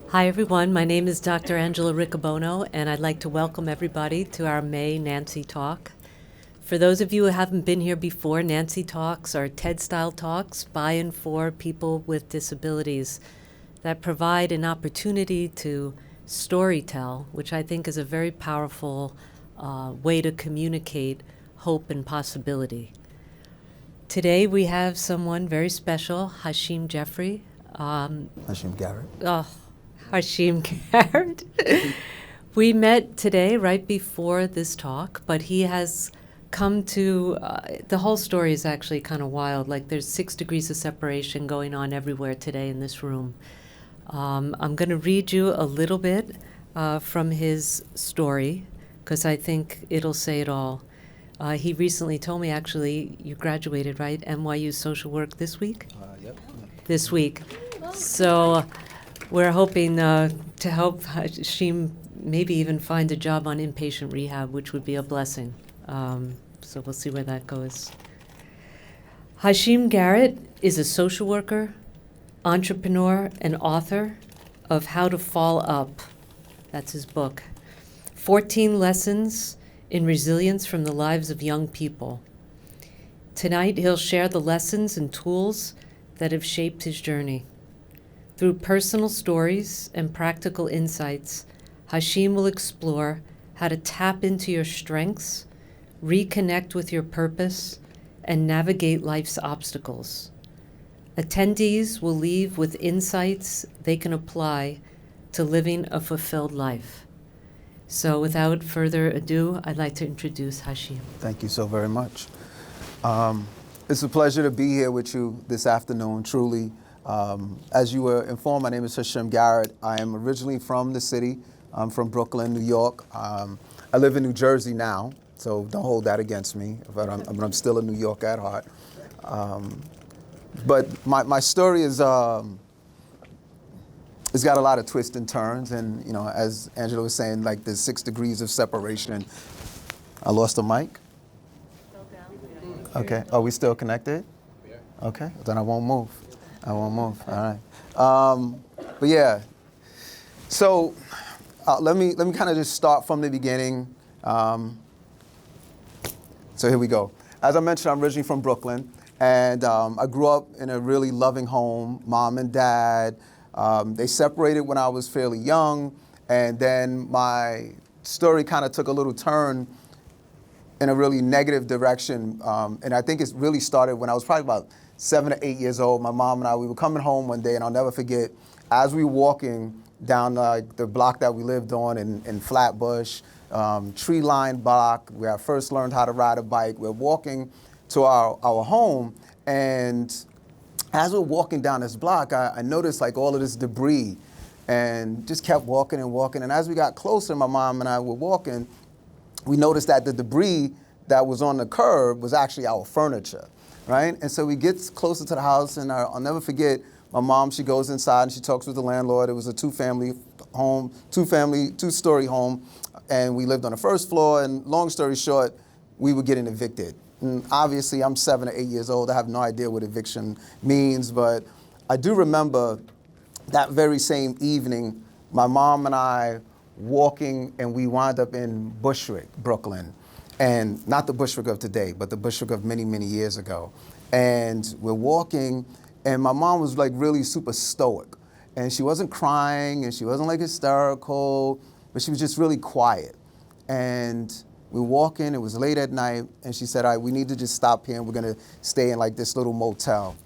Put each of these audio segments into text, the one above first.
Hi, everyone. My name is Dr. Angela Riccobono, and I'd like to welcome everybody to our May Nancy Talk. For those of you who haven't been here before, Nancy Talks are TED-style talks by and for people with disabilities that provide an opportunity to storytell, which I think is a very powerful way to communicate hope and possibility. Today we have someone very special, Hashim Jeffrey. Hashim Garrett. Hashim Garrett. We met today right before this talk, but he has come to, the whole story is actually kind of wild. Like there's 6 degrees of separation going on everywhere today in this room. I'm going to read you a little bit from his story because I think it'll say it all. He recently told me, actually, you graduated, right? NYU social work this week? Yep. This week. So we're hoping to help Hashim maybe even find a job on inpatient rehab, which would be a blessing. So we'll see where that goes. Hashim Garrett is a social worker, entrepreneur, and author of How to Fall Up. That's his book. 14 lessons in resilience from the lives of young people. Tonight, he'll share the lessons and tools that have shaped his journey. Through personal stories and practical insights, Hashim will explore how to tap into your strengths, reconnect with your purpose, and navigate life's obstacles. Attendees will leave with insights they can apply to living a fulfilled life. So without further ado, I'd like to introduce Hashim. Thank you so very much. It's a pleasure to be here with you this afternoon, truly. As you were informed, my name is Hashim Garrett. I am originally from the city. I'm from Brooklyn, New York. I live in New Jersey now, so don't hold that against me, but I'm still a New Yorker at heart. But my story is, it's got a lot of twists and turns, and you know, as Angela was saying, like there's 6 degrees of separation. I lost the mic? Still down. Okay, are we still connected? Yeah. Okay, then I won't move. All right. But yeah, so let me kind of just start from the beginning. So here we go. As I mentioned, I'm originally from Brooklyn, and I grew up in a really loving home, mom and dad. They separated when I was fairly young, and then my story kind of took a little turn in a really negative direction. And I think it really started when I was probably about 7 or 8 years old. My mom and I, we were coming home one day, and I'll never forget, as we were walking down the block that we lived on in Flatbush, tree-lined block, where I first learned how to ride a bike. We're walking to our home, and as we're walking down this block, I noticed like all of this debris, and just kept walking and walking. And as we got closer, my mom and I were walking, we noticed that the debris that was on the curb was actually our furniture. Right? And so we get closer to the house, and I'll never forget, my mom, she goes inside and she talks with the landlord. It was a two-story home, and we lived on the first floor, and long story short, we were getting evicted. And obviously, I'm 7 or 8 years old. I have no idea what eviction means, but I do remember that very same evening, my mom and I walking, and we wound up in Bushwick, Brooklyn. And not the Bushwick of today, but the Bushwick of many, many years ago. And we're walking, and my mom was like really super stoic. And she wasn't crying, and she wasn't like hysterical, but she was just really quiet. And we were walking, it was late at night, and she said, all right, we need to just stop here, and we're gonna stay in like this little motel.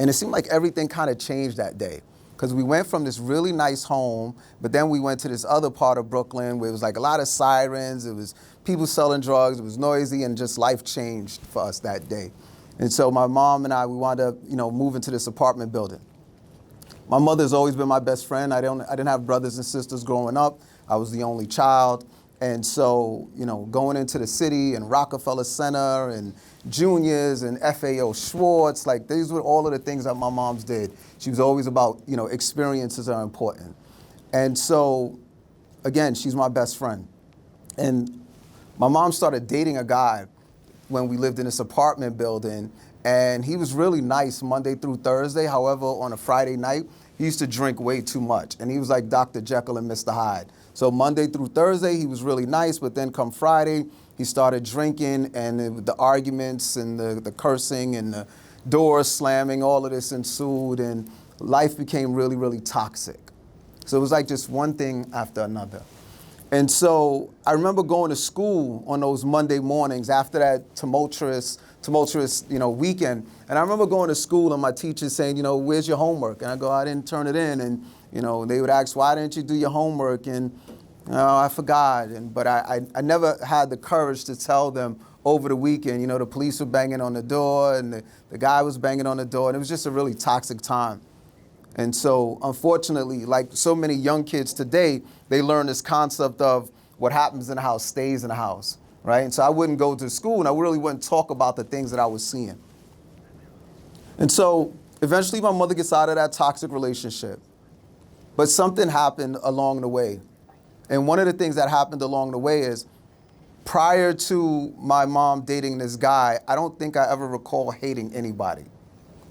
And it seemed like everything kind of changed that day, because we went from this really nice home, but then we went to this other part of Brooklyn where it was like a lot of sirens, it was people selling drugs, it was noisy, and just life changed for us that day. And so my mom and I, we wound up, moving to this apartment building. My mother's always been my best friend. I didn't have brothers and sisters growing up. I was the only child. And so, going into the city and Rockefeller Center and Juniors and FAO Schwartz, like these were all of the things that my mom's did. She was always about, experiences are important. And so, again, she's my best friend. And my mom started dating a guy when we lived in this apartment building, And he was really nice Monday through Thursday. However, on a Friday night, he used to drink way too much. And he was like Dr. Jekyll and Mr. Hyde. So Monday through Thursday, he was really nice. But then come Friday, he started drinking, and the arguments and the cursing and the doors slamming, all of this ensued. And life became really, really toxic. So it was like just one thing after another. And so I remember going to school on those Monday mornings after that tumultuous, weekend. And I remember going to school and my teachers saying, where's your homework? And I go, I didn't turn it in. And, they would ask, why didn't you do your homework? And, I forgot. But I never had the courage to tell them over the weekend. The police were banging on the door and the guy was banging on the door. And it was just a really toxic time. And so, unfortunately, like so many young kids today, they learn this concept of what happens in the house stays in the house, right? And so I wouldn't go to school and I really wouldn't talk about the things that I was seeing. And so eventually my mother gets out of that toxic relationship. But something happened along the way. And one of the things that happened along the way is prior to my mom dating this guy, I don't think I ever recall hating anybody.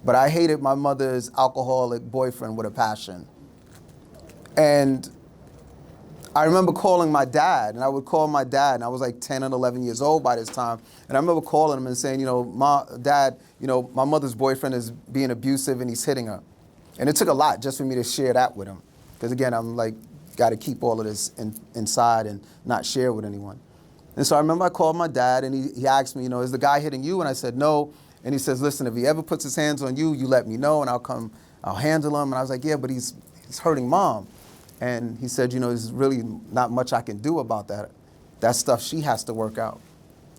But I hated my mother's alcoholic boyfriend with a passion. And I remember calling my dad, and I would call my dad, and I was like 10 and 11 years old by this time. And I remember calling him and saying, Dad, my mother's boyfriend is being abusive and he's hitting her. And it took a lot just for me to share that with him. Because again, I'm like, got to keep all of this inside and not share with anyone. And so I remember I called my dad, and he asked me, is the guy hitting you? And I said, no. And he says, listen, if he ever puts his hands on you, you let me know, and I'll handle him. And I was like, yeah, but he's hurting Mom. And he said, there's really not much I can do about that. That's stuff she has to work out.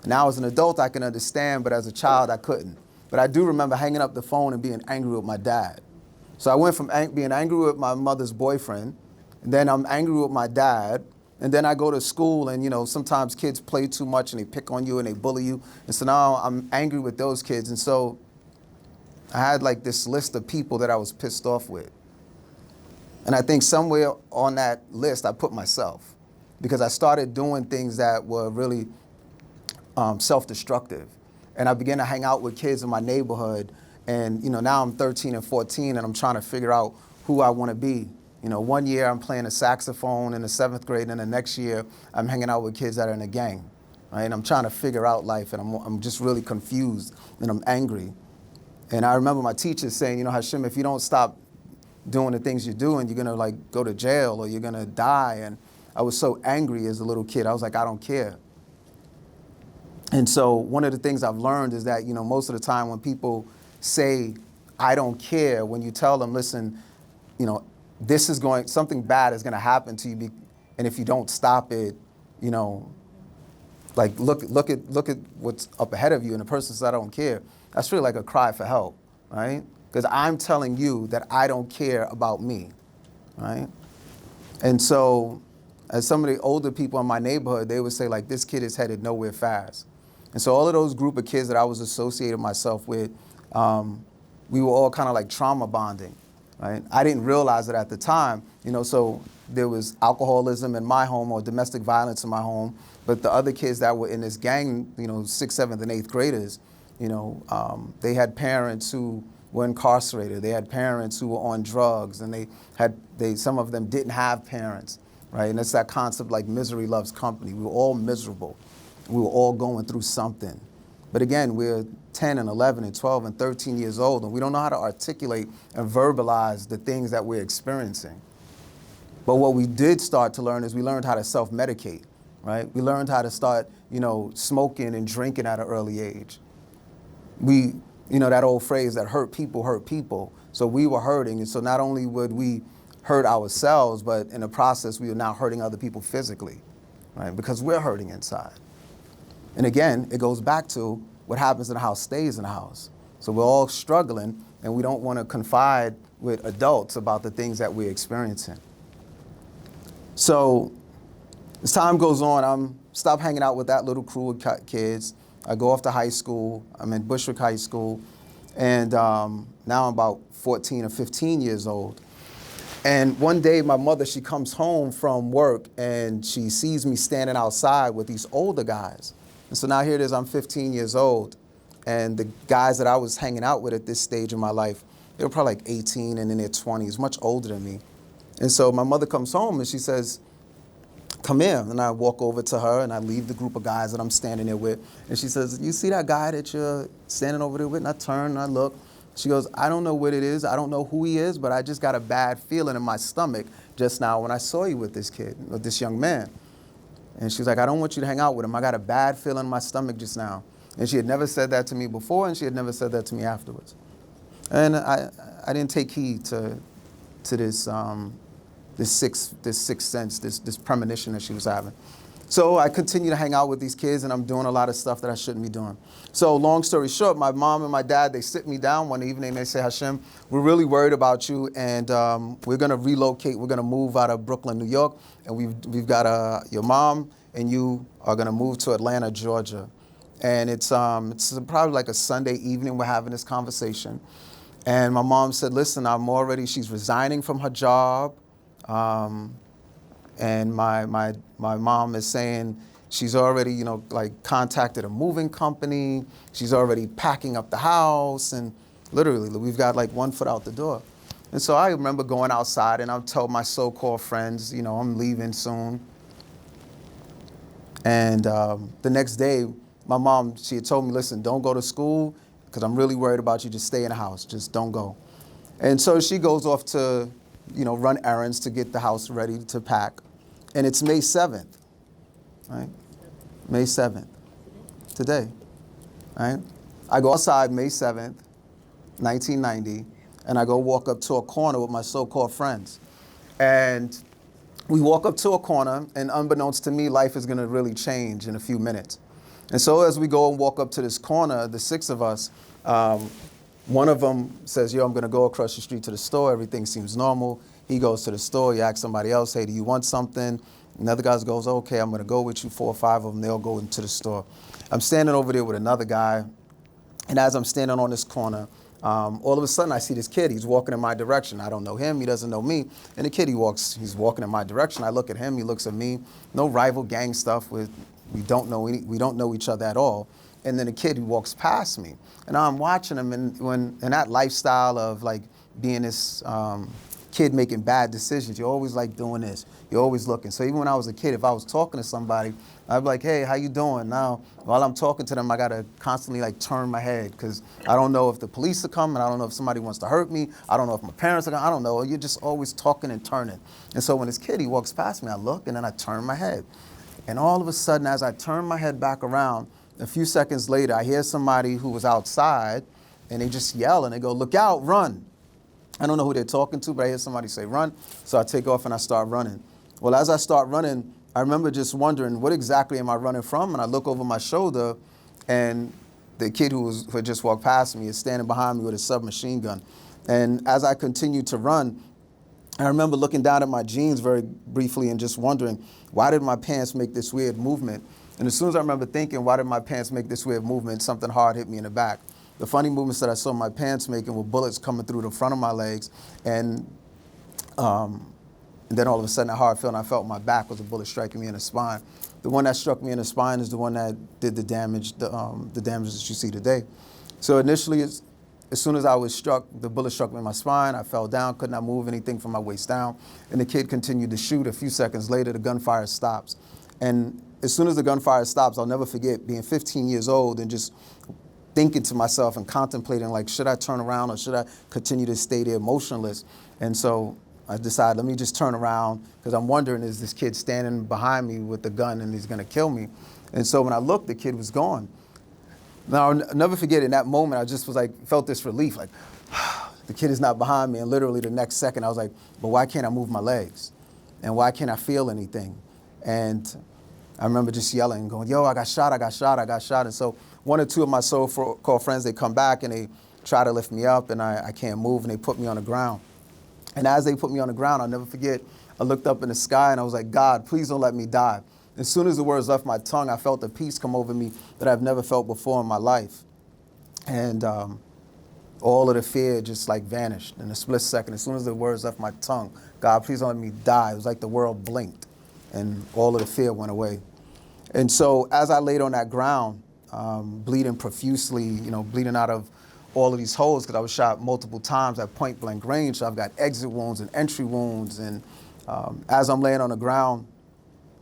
Now as an adult, I can understand, but as a child, I couldn't. But I do remember hanging up the phone and being angry with my dad. So I went from being angry with my mother's boyfriend, and then I'm angry with my dad, and then I go to school and, sometimes kids play too much and they pick on you and they bully you. And so now I'm angry with those kids. And so I had like this list of people that I was pissed off with. And I think somewhere on that list, I put myself because I started doing things that were really self-destructive. And I began to hang out with kids in my neighborhood. And, now I'm 13 and 14 and I'm trying to figure out who I want to be. One year I'm playing a saxophone in the 7th grade, and the next year I'm hanging out with kids that are in a gang, right? And I'm trying to figure out life, and I'm just really confused, and I'm angry. And I remember my teacher saying, Hashim, if you don't stop doing the things you're doing, you're gonna like go to jail or you're gonna die. And I was so angry as a little kid. I was like, I don't care. And so one of the things I've learned is that, most of the time when people say, I don't care, when you tell them, listen, something bad is going to happen to you, and if you don't stop it, like look at what's up ahead of you, and the person says, I don't care. That's really like a cry for help, right? Because I'm telling you that I don't care about me, right? And so as some of the older people in my neighborhood, they would say, like, this kid is headed nowhere fast. And so all of those group of kids that I was associated myself with, we were all kind of like trauma bonding. Right? I didn't realize it at the time, so there was alcoholism in my home or domestic violence in my home, but the other kids that were in this gang, 6th, 7th, and 8th graders, they had parents who were incarcerated. They had parents who were on drugs, and some of them didn't have parents, right? And it's that concept like misery loves company. We were all miserable. We were all going through something. But again, we're 10 and 11 and 12 and 13 years old, and we don't know how to articulate and verbalize the things that we're experiencing. But what we did start to learn is we learned how to self-medicate, right? We learned how to start, smoking and drinking at an early age. That old phrase that hurt people. So we were hurting, and so not only would we hurt ourselves, but in the process, we were now hurting other people physically, right? Because we're hurting inside. And again, it goes back to what happens in the house stays in the house. So we're all struggling, and we don't want to confide with adults about the things that we're experiencing. So as time goes on, I'm stop hanging out with that little crew of kids. I go off to high school. I'm in Bushwick High School. And now I'm about 14 or 15 years old. And one day my mother, she comes home from work, and she sees me standing outside with these older guys. And so now here it is, I'm 15 years old, And the guys that I was hanging out with at this stage in my life, they were probably like 18 and in their 20s, much older than me. And so my mother comes home and she says, come here. And I walk over to her and I leave the group of guys that I'm standing there with. And she says, you see that guy that you're standing over there with? And I turn and I look. She goes, I don't know what it is. I don't know who he is, but I just got a bad feeling in my stomach just now when I saw you with this kid, with this young man. And she was like, I don't want you to hang out with him. I got a bad feeling in my stomach just now. And she had never said that to me before, and she had never said that to me afterwards. And I didn't take heed to this sixth sense, this premonition that she was having. So I continue to hang out with these kids, and I'm doing a lot of stuff that I shouldn't be doing. So long story short, my mom and my dad, they sit me down one evening, and they say, Hashim, we're really worried about you, and we're going to relocate. We're going to move out of Brooklyn, New York, and we've got your mom and you are going to move to Atlanta, Georgia. And it's probably like a Sunday evening we're having this conversation. And my mom said, listen, she's resigning from her job. And my mom is saying she's already, contacted a moving company. She's already packing up the house. And literally, we've got like 1 foot out the door. And so I remember going outside and I'll tell my so-called friends, I'm leaving soon. And the next day, my mom, she had told me, listen, don't go to school because I'm really worried about you. Just stay in the house. Just don't go. And so she goes off to, run errands to get the house ready to pack. And it's May 7th, right? May 7th, today, right? I go outside May 7th, 1990, and I go walk up to a corner with my so-called friends. And we walk up to a corner, and unbeknownst to me, life is going to really change in a few minutes. And so as we go and walk up to this corner, the 6 of us, one of them says, yo, I'm going to go across the street to the store. Everything seems normal. He goes to the store. He asks somebody else, hey, do you want something? Another guy goes, okay, I'm going to go with you. 4 or 5 of them, they'll go into the store. I'm standing over there with another guy. And as I'm standing on this corner, all of a sudden I see this kid. He's walking in my direction. I don't know him. He doesn't know me. And the kid, he's walking in my direction. I look at him. He looks at me. No rival gang stuff. We don't know each other at all. And then the kid who walks past me. And I'm watching him. And in that lifestyle of like being this kid making bad decisions, you're always like doing this. You're always looking. So even when I was a kid, if I was talking to somebody, I'd be like, hey, how you doing? Now, while I'm talking to them, I got to constantly like turn my head because I don't know if the police are coming. I don't know if somebody wants to hurt me. I don't know if my parents are coming. I don't know. You're just always talking and turning. And so when this kid, he walks past me, I look and then I turn my head. And all of a sudden, as I turn my head back around, a few seconds later, I hear somebody who was outside and they just yell and they go, look out, run. I don't know who they're talking to, but I hear somebody say run. So I take off and I start running. Well, as I start running, I remember just wondering, what exactly am I running from? And I look over my shoulder, and the kid who had just walked past me is standing behind me with a submachine gun. And as I continued to run, I remember looking down at my jeans very briefly and just wondering, why did my pants make this weird movement? And as soon as I remember thinking, why did my pants make this weird movement, something hard hit me in the back. The funny movements that I saw my pants making were bullets coming through the front of my legs. And then all of a sudden, a hard feeling I felt in my back was a bullet striking me in the spine. The one that struck me in the spine is the one that did the damage, the damage that you see today. So initially, as soon as I was struck, the bullet struck me in my spine. I fell down, could not move anything from my waist down. And the kid continued to shoot. A few seconds later, the gunfire stops. And as soon as the gunfire stops, I'll never forget being 15 years old and just thinking to myself and contemplating, like, should I turn around or should I continue to stay there motionless? And so I decided, let me just turn around because I'm wondering, is this kid standing behind me with the gun and he's going to kill me? And so when I looked, the kid was gone. Now, I'll never forget in that moment, I just was like, felt this relief, like, the kid is not behind me. And literally the next second, I was like, but why can't I move my legs? And why can't I feel anything? And I remember just yelling and going, yo, I got shot, I got shot, I got shot. And so 1 or 2 of my so-called friends, they come back and they try to lift me up and I can't move and they put me on the ground. And as they put me on the ground, I'll never forget, I looked up in the sky and I was like, God, please don't let me die. As soon as the words left my tongue, I felt a peace come over me that I've never felt before in my life. And all of the fear just like vanished in a split second. As soon as the words left my tongue, God, please don't let me die. It was like the world blinked and all of the fear went away. And so as I laid on that ground, bleeding profusely, bleeding out of all of these holes because I was shot multiple times at point blank range. So I've got exit wounds and entry wounds. And as I'm laying on the ground,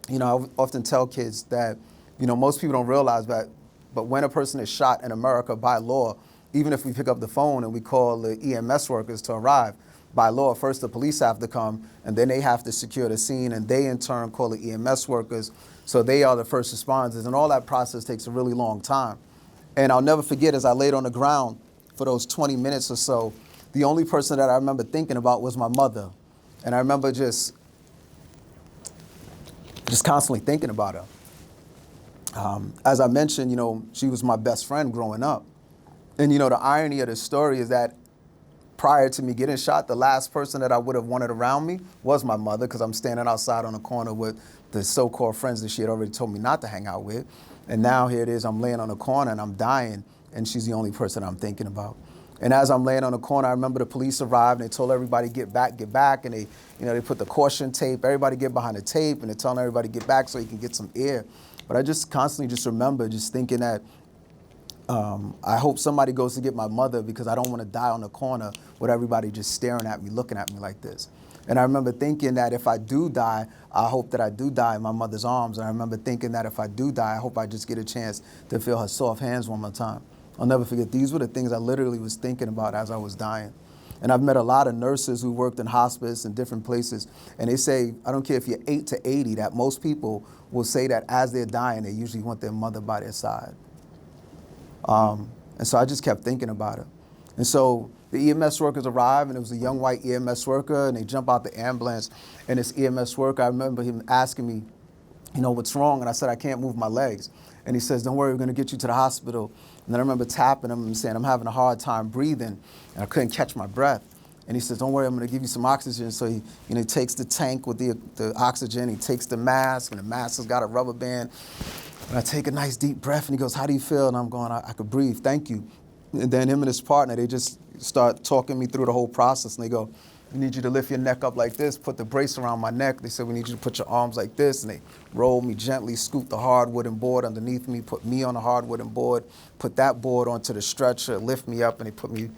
I often tell kids that, most people don't realize that, but when a person is shot in America by law, even if we pick up the phone and we call the EMS workers to arrive, by law, first the police have to come, and then they have to secure the scene, and they in turn call the EMS workers, so they are the first responders, and all that process takes a really long time. And I'll never forget, as I laid on the ground for those 20 minutes or so, the only person that I remember thinking about was my mother. And I remember just constantly thinking about her. As I mentioned, she was my best friend growing up. And, the irony of the story is that prior to me getting shot, the last person that I would have wanted around me was my mother, because I'm standing outside on the corner with the so-called friends that she had already told me not to hang out with. And now here it is, I'm laying on the corner and I'm dying, and she's the only person I'm thinking about. And as I'm laying on the corner, I remember the police arrived and they told everybody, get back. And they put the caution tape, everybody get behind the tape, and they're telling everybody get back so you can get some air. But I just constantly remember thinking that I hope somebody goes to get my mother, because I don't want to die on the corner with everybody just staring at me, looking at me like this. And I remember thinking that if I do die, I hope that I do die in my mother's arms. And I remember thinking that if I do die, I hope I just get a chance to feel her soft hands one more time. I'll never forget, these were the things I literally was thinking about as I was dying. And I've met a lot of nurses who worked in hospice and different places, and they say, I don't care if you're 8 to 80, that most people will say that as they're dying, they usually want their mother by their side. And so I just kept thinking about it. And so the EMS workers arrived, and it was a young white EMS worker, and they jump out the ambulance. And this EMS worker, I remember him asking me, what's wrong? And I said, I can't move my legs. And he says, don't worry, we're going to get you to the hospital. And then I remember tapping him and saying, I'm having a hard time breathing, and I couldn't catch my breath. And he says, don't worry, I'm going to give you some oxygen. So he takes the tank with the oxygen, he takes the mask, and the mask has got a rubber band. And I take a nice deep breath, and he goes, how do you feel? And I'm going, I could breathe, thank you. And then him and his partner, they just start talking me through the whole process. And they go, we need you to lift your neck up like this, put the brace around my neck. They said, we need you to put your arms like this. And they rolled me gently, scooped the hard wooden board underneath me, put me on the hard wooden board, put that board onto the stretcher, lift me up, and they put me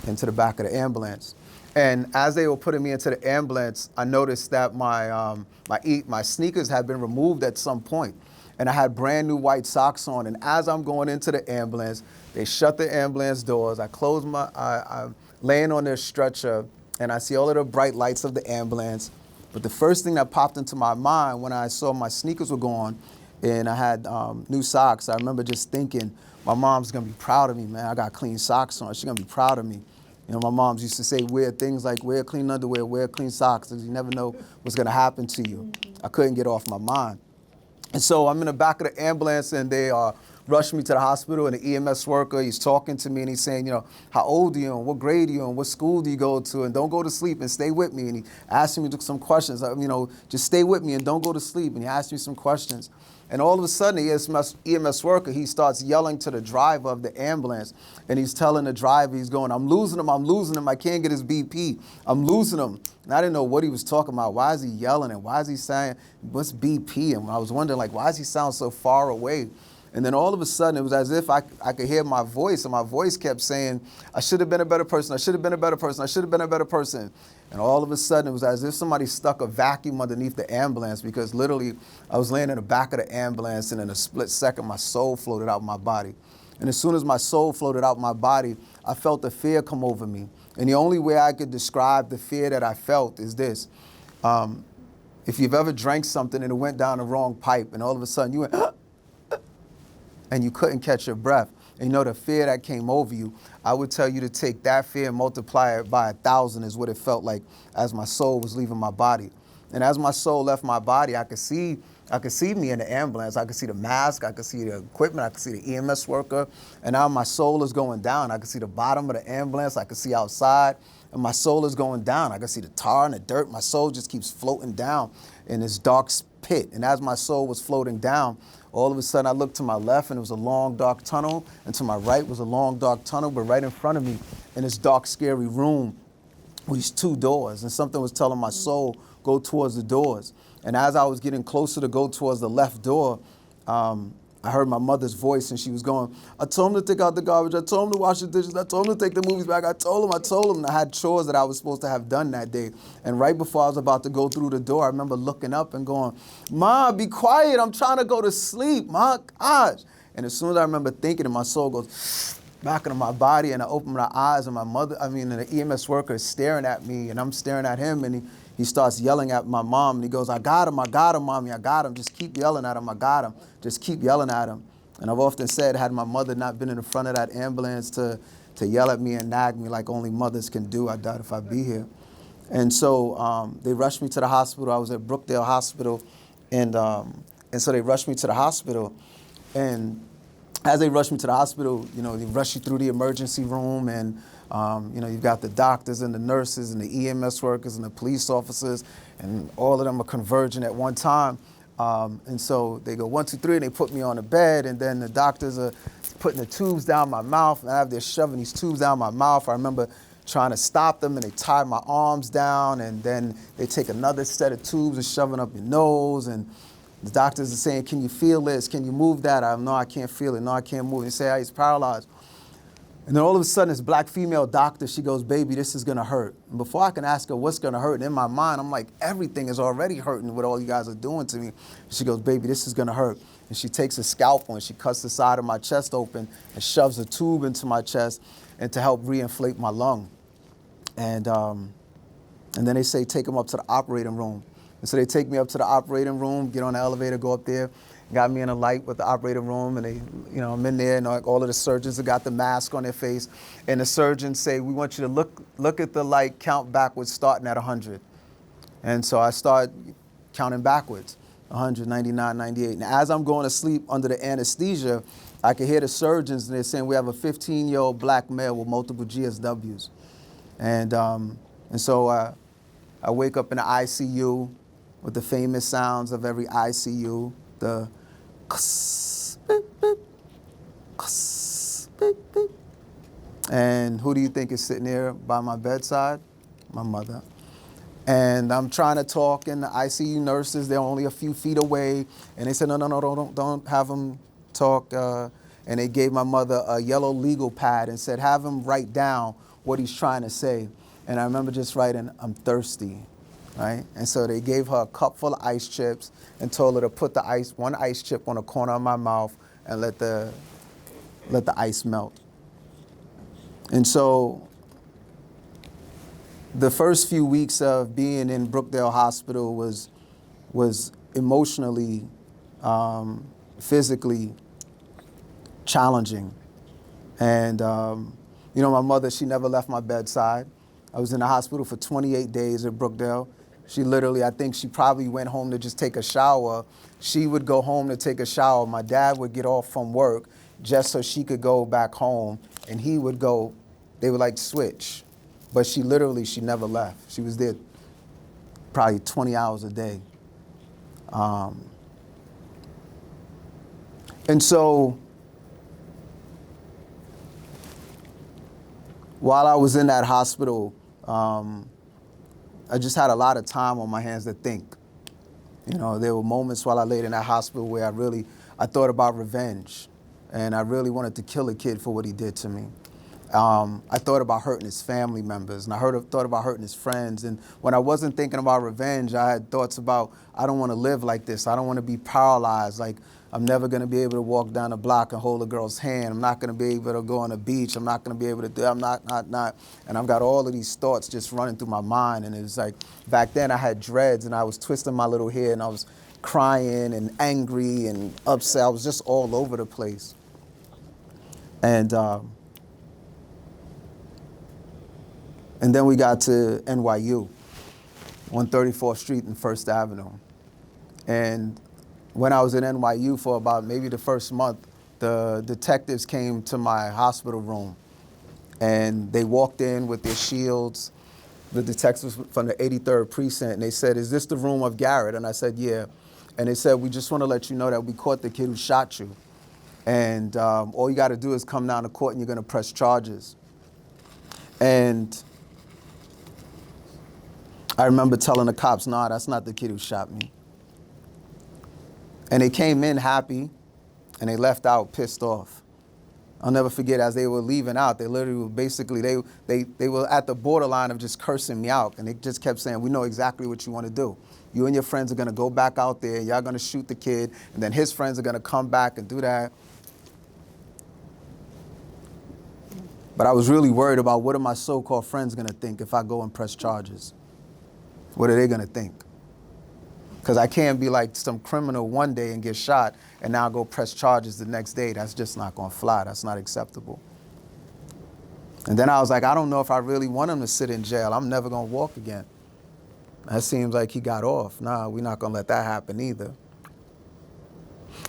into the back of the ambulance. And as they were putting me into the ambulance, I noticed that my sneakers had been removed at some point. And I had brand new white socks on. And as I'm going into the ambulance, they shut the ambulance doors. I close I'm laying on their stretcher, and I see all of the bright lights of the ambulance. But the first thing that popped into my mind when I saw my sneakers were gone and I had new socks, I remember just thinking, my mom's gonna be proud of me, man. I got clean socks on. She's gonna be proud of me. My moms used to say, wear things like wear clean underwear, wear clean socks, because you never know what's gonna happen to you. I couldn't get off my mind. And so I'm in the back of the ambulance, and they rushed me to the hospital, and the EMS worker, he's talking to me, and he's saying, how old are you, and what grade are you, and what school do you go to, and don't go to sleep, and stay with me. And he asked me some questions, just stay with me and don't go to sleep. And he asked me some questions. And all of a sudden, the EMS worker, he starts yelling to the driver of the ambulance, and he's telling the driver, he's going, I'm losing him, I can't get his BP, I'm losing him. And I didn't know what he was talking about. Why is he yelling, and why is he saying, what's BP? And I was wondering, why does he sound so far away? And then all of a sudden, it was as if I could hear my voice, and my voice kept saying, I should have been a better person, I should have been a better person, I should have been a better person. And all of a sudden, it was as if somebody stuck a vacuum underneath the ambulance, because literally, I was laying in the back of the ambulance, and in a split second, my soul floated out my body. And as soon as my soul floated out my body, I felt the fear come over me. And the only way I could describe the fear that I felt is this. If you've ever drank something and it went down the wrong pipe, and all of a sudden you went, and you couldn't catch your breath, and the fear that came over you, I would tell you to take that fear and multiply it by 1,000 is what it felt like as my soul was leaving my body. And as my soul left my body, I could see me in the ambulance. I could see the mask, I could see the equipment, I could see the EMS worker, and now my soul is going down. I could see the bottom of the ambulance, I could see outside, and my soul is going down. I could see the tar and the dirt. My soul just keeps floating down in this dark pit. And as my soul was floating down, all of a sudden I looked to my left, and it was a long, dark tunnel, and to my right was a long, dark tunnel, but right in front of me in this dark, scary room were these 2 doors, and something was telling my soul, go towards the doors. And as I was getting closer to go towards the left door, I I heard my mother's voice, and she was going, I told him to take out the garbage. I told him to wash the dishes. I told him to take the movies back. I told him. And I had chores that I was supposed to have done that day. And right before I was about to go through the door, I remember looking up and going, Ma, be quiet. I'm trying to go to sleep. My gosh. And as soon as I remember thinking it, my soul goes back into my body, and I open my eyes, and the EMS worker is staring at me, and I'm staring at him, and he starts yelling at my mom, and he goes, I got him, mommy, I got him. Just keep yelling at him, I got him. Just keep yelling at him. And I've often said, had my mother not been in the front of that ambulance to yell at me and nag me like only mothers can do, I doubt if I'd be here. And so they rushed me to the hospital. I was at Brookdale Hospital, and so they rushed me to the hospital. And as they rushed me to the hospital, they rush you through the emergency room, and you've got the doctors and the nurses and the EMS workers and the police officers, and all of them are converging at one time. And so they go 1, 2, 3, and they put me on the bed, and then the doctors are putting the tubes down my mouth, and they're shoving these tubes down my mouth. I remember trying to stop them, and they tie my arms down, and then they take another set of tubes and shoving up your nose, and the doctors are saying, can you feel this? Can you move that? No, I can't feel it. No, I can't move it. They say, he's paralyzed. And then all of a sudden, this black female doctor, she goes, baby, this is going to hurt. And before I can ask her what's going to hurt, in my mind, I'm like, everything is already hurting what all you guys are doing to me. She goes, baby, this is going to hurt. And she takes a scalpel, and she cuts the side of my chest open and shoves a tube into my chest and to help reinflate my lung. And then they say, take him up to the operating room. And so they take me up to the operating room, get on the elevator, go up there, got me in a light with the operating room, and they, I'm in there, and all of the surgeons have got the mask on their face, and the surgeons say, we want you to look at the light, count backwards, starting at 100. And so I start counting backwards, 100, 99, 98. And as I'm going to sleep under the anesthesia, I can hear the surgeons, and they're saying, we have a 15-year-old black male with multiple GSWs. And so I wake up in the ICU with the famous sounds of every ICU, the kuss, beep, beep, kuss, beep, beep. And who do you think is sitting there by my bedside? My mother. And I'm trying to talk, and the ICU nurses, they're only a few feet away, and they said, no, don't have them talk. And they gave my mother a yellow legal pad and said, have him write down what he's trying to say. And I remember just writing, I'm thirsty. Right? And so they gave her a cup full of ice chips and told her to put one ice chip on the corner of my mouth and let the ice melt. And so the first few weeks of being in Brookdale Hospital was emotionally, physically challenging. And, my mother, she never left my bedside. I was in the hospital for 28 days at Brookdale. I think she probably went home to just take a shower. She would go home to take a shower. My dad would get off from work just so she could go back home, and he would go, they would like switch. But she never left. She was there probably 20 hours a day. And so while I was in that hospital, I just had a lot of time on my hands to think. There were moments while I laid in that hospital where I thought about revenge, and I really wanted to kill a kid for what he did to me. I thought about hurting his family members, and I thought about hurting his friends. And when I wasn't thinking about revenge, I had thoughts about, I don't want to live like this. I don't want to be paralyzed. Like, I'm never going to be able to walk down the block and hold a girl's hand. I'm not going to be able to go on the beach. I'm not going to be able to do, I'm not. And I've got all of these thoughts just running through my mind. And it was like, back then I had dreads, and I was twisting my little hair, and I was crying and angry and upset. I was just all over the place. And then we got to NYU, 134th Street and First Avenue. And when I was in NYU for about maybe the first month, the detectives came to my hospital room, and they walked in with their shields, the detectives from the 83rd Precinct, and they said, is this the room of Garrett? And I said, yeah. And they said, we just want to let you know that we caught the kid who shot you. And all you got to do is come down to court, and you're going to press charges. And I remember telling the cops, nah, that's not the kid who shot me. And they came in happy. and they left out pissed off. I'll never forget, as they were leaving out, they literally were basically, they were at the borderline of just cursing me out. And they just kept saying, we know exactly what you want to do. You and your friends are going to go back out there. Y'all going to shoot the kid. And then his friends are going to come back and do that. But I was really worried about what are my so-called friends going to think if I go and press charges? What are they going to think? Because I can't be like some criminal one day and get shot and now go press charges the next day. That's just not going to fly. That's not acceptable. And then I was like, I don't know if I really want him to sit in jail. I'm never going to walk again. That seems like he got off. Nah, we're not going to let that happen either.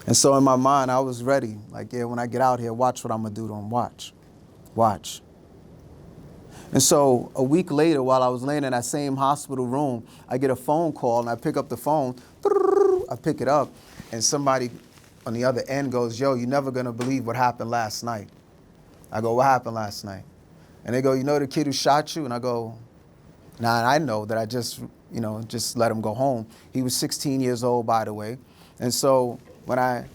And so in my mind, I was ready. Like, yeah, when I get out here, watch what I'm going to do to him. Watch. Watch. And so a week later, while I was laying in that same hospital room, I get a phone call, and I pick up the phone. I pick it up, and somebody on the other end goes, yo, you're never going to believe what happened last night. I go, what happened last night? And they go, you know the kid who shot you? And I go, nah, I know that I just let him go home. He was 16 years old, by the way. And so when I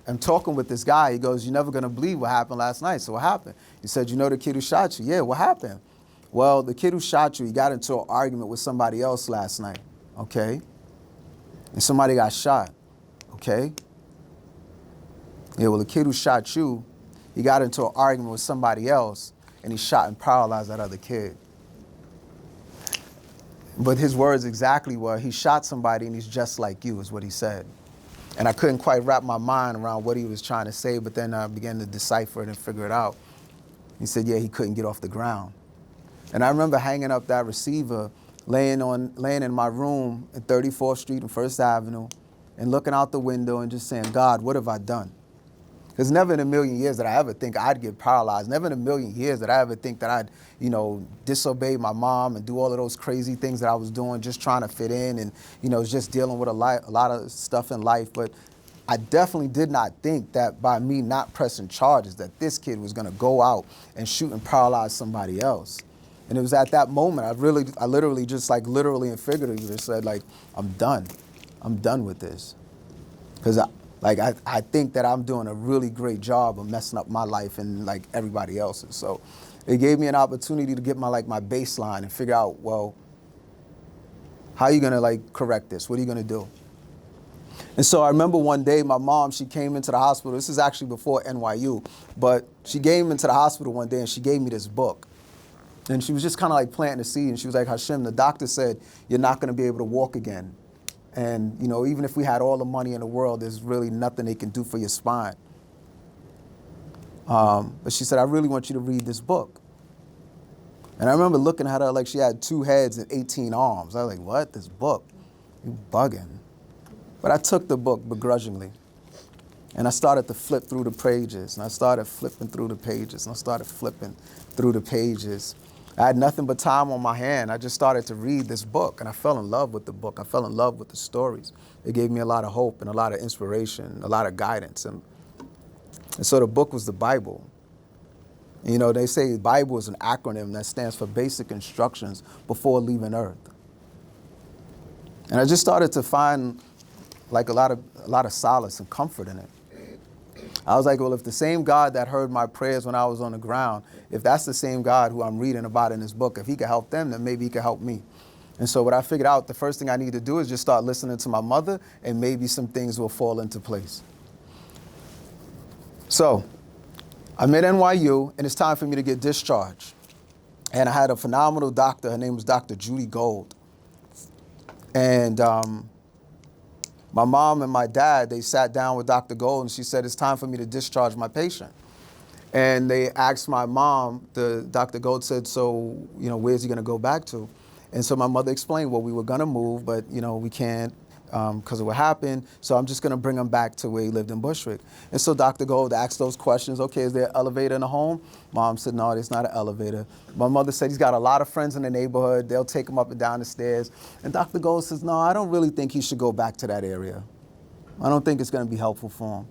am talking with this guy, he goes, you're never going to believe what happened last night. So what happened? He said, you know the kid who shot you? Yeah, what happened? Well, the kid who shot you, he got into an argument with somebody else last night, okay? And somebody got shot, okay? Yeah, well, the kid who shot you, he got into an argument with somebody else, and he shot and paralyzed that other kid. But his words exactly were, he shot somebody and he's just like you, is what he said. And I couldn't quite wrap my mind around what he was trying to say, but then I began to decipher it and figure it out. He said, yeah, he couldn't get off the ground. And I remember hanging up that receiver, laying in my room at 34th Street and First Avenue, and looking out the window and just saying, God, what have I done? Because never in a million years did I ever think I'd get paralyzed. Never in a million years did I ever think that I'd, disobey my mom and do all of those crazy things that I was doing, just trying to fit in and, just dealing with a lot of stuff in life. But I definitely did not think that by me not pressing charges that this kid was going to go out and shoot and paralyze somebody else. And it was at that moment I literally just literally and figuratively just said, I'm done. I'm done with this. Because I think that I'm doing a really great job of messing up my life and everybody else's. So it gave me an opportunity to get my baseline and figure out, well, how are you gonna correct this? What are you gonna do? And so I remember one day my mom, she came into the hospital. This is actually before NYU, but she came into the hospital one day and she gave me this book. And she was just kind of planting a seed, and she was like, Hashim, the doctor said you're not gonna be able to walk again. And, even if we had all the money in the world, there's really nothing they can do for your spine. But she said, I really want you to read this book. And I remember looking at her like she had 2 heads and 18 arms. I was like, what? This book? You bugging. But I took the book begrudgingly. And I started to flip through the pages. And I started flipping through the pages. And I started flipping through the pages. I had nothing but time on my hand. I just started to read this book, and I fell in love with the book. I fell in love with the stories. It gave me a lot of hope and a lot of inspiration, a lot of guidance. And so the book was the Bible. They say the Bible is an acronym that stands for Basic Instructions Before Leaving Earth. And I just started to find a lot of solace and comfort in it. I was like, well, if the same God that heard my prayers when I was on the ground, if that's the same God who I'm reading about in this book, if he could help them, then maybe he could help me. And so what I figured out, the first thing I need to do is just start listening to my mother, and maybe some things will fall into place. So I'm at NYU, and it's time for me to get discharged. And I had a phenomenal doctor. Her name was Dr. Judy Gold. And my mom and my dad, they sat down with Dr. Gold, and she said, it's time for me to discharge my patient. And they asked my mom, Dr. Gold said, so, where's he going to go back to? And so my mother explained, well, we were going to move, but, we can't because of what happened. So I'm just going to bring him back to where he lived in Bushwick. And so Dr. Gold asked those questions. Okay, is there an elevator in the home? Mom said, no, there's not an elevator. My mother said he's got a lot of friends in the neighborhood. They'll take him up and down the stairs. And Dr. Gold says, no, I don't really think he should go back to that area. I don't think it's going to be helpful for him.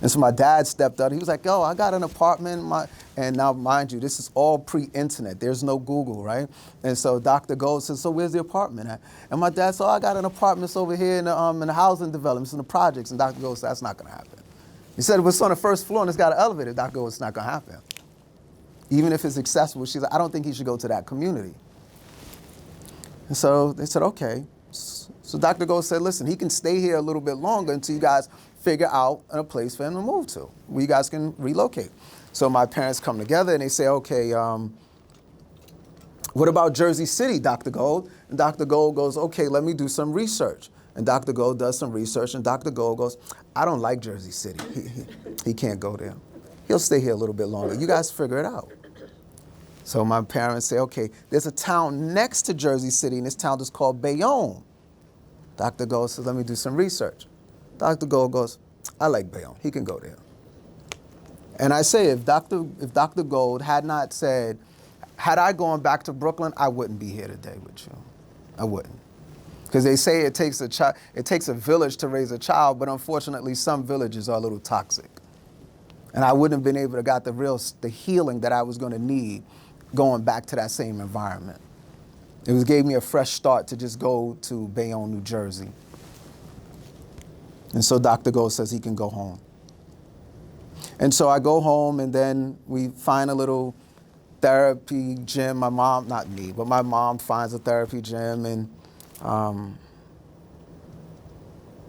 And so my dad stepped up. He was like, I got an apartment. And now, mind you, this is all pre-internet. There's no Google, right? And so Dr. Gold says, so where's the apartment at? And my dad said, I got an apartment over here in the housing developments, in the projects. And Dr. Gold said, that's not going to happen. He said, if it's on the first floor and it's got an elevator, Dr. Gold, it's not going to happen. Even if it's accessible, she's like, I don't think he should go to that community. And so they said, okay. So Dr. Gold said, listen, he can stay here a little bit longer until you guys figure out a place for him to move to, where you guys can relocate. So my parents come together and they say, okay, what about Jersey City, Dr. Gold? And Dr. Gold goes, okay, let me do some research. And Dr. Gold does some research, and Dr. Gold goes, I don't like Jersey City. He can't go there. He'll stay here a little bit longer. You guys figure it out. So my parents say, okay, there's a town next to Jersey City, and this town is called Bayonne. Dr. Gold says, let me do some research. Dr. Gold goes, I like Bayonne. He can go there. And I say, if Dr. Gold had not said, had I gone back to Brooklyn, I wouldn't be here today with you. I wouldn't. Because they say it takes a village to raise a child, but unfortunately, some villages are a little toxic. And I wouldn't have been able to got the healing that I was going to need going back to that same environment. It gave me a fresh start to just go to Bayonne, New Jersey. And so Dr. Gold says he can go home. And so I go home, and then we find a little therapy gym. My mom, not me, but my mom finds a therapy gym, and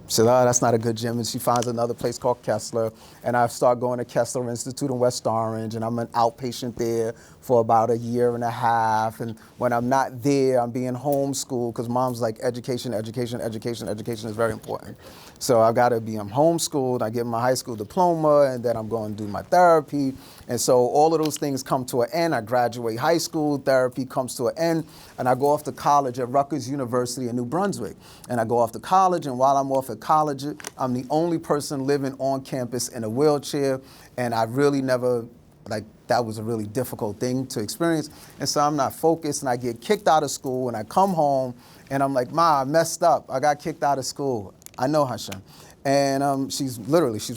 she said, oh, that's not a good gym. And she finds another place called Kessler. And I start going to Kessler Institute in West Orange, and I'm an outpatient there for about a year and a half. And when I'm not there, I'm being homeschooled, because mom's like, education is very important. So I've got to be, I'm homeschooled, I get my high school diploma, and then I'm going to do my therapy. And so all of those things come to an end. I graduate high school, therapy comes to an end, and I go off to college at Rutgers University in New Brunswick. And I go off to college, and while I'm off at college, I'm the only person living on campus in a wheelchair, and I really never, that was a really difficult thing to experience. And so I'm not focused, and I get kicked out of school, and I come home, and I'm like, Ma, I messed up. I got kicked out of school. I know Hashim. And she's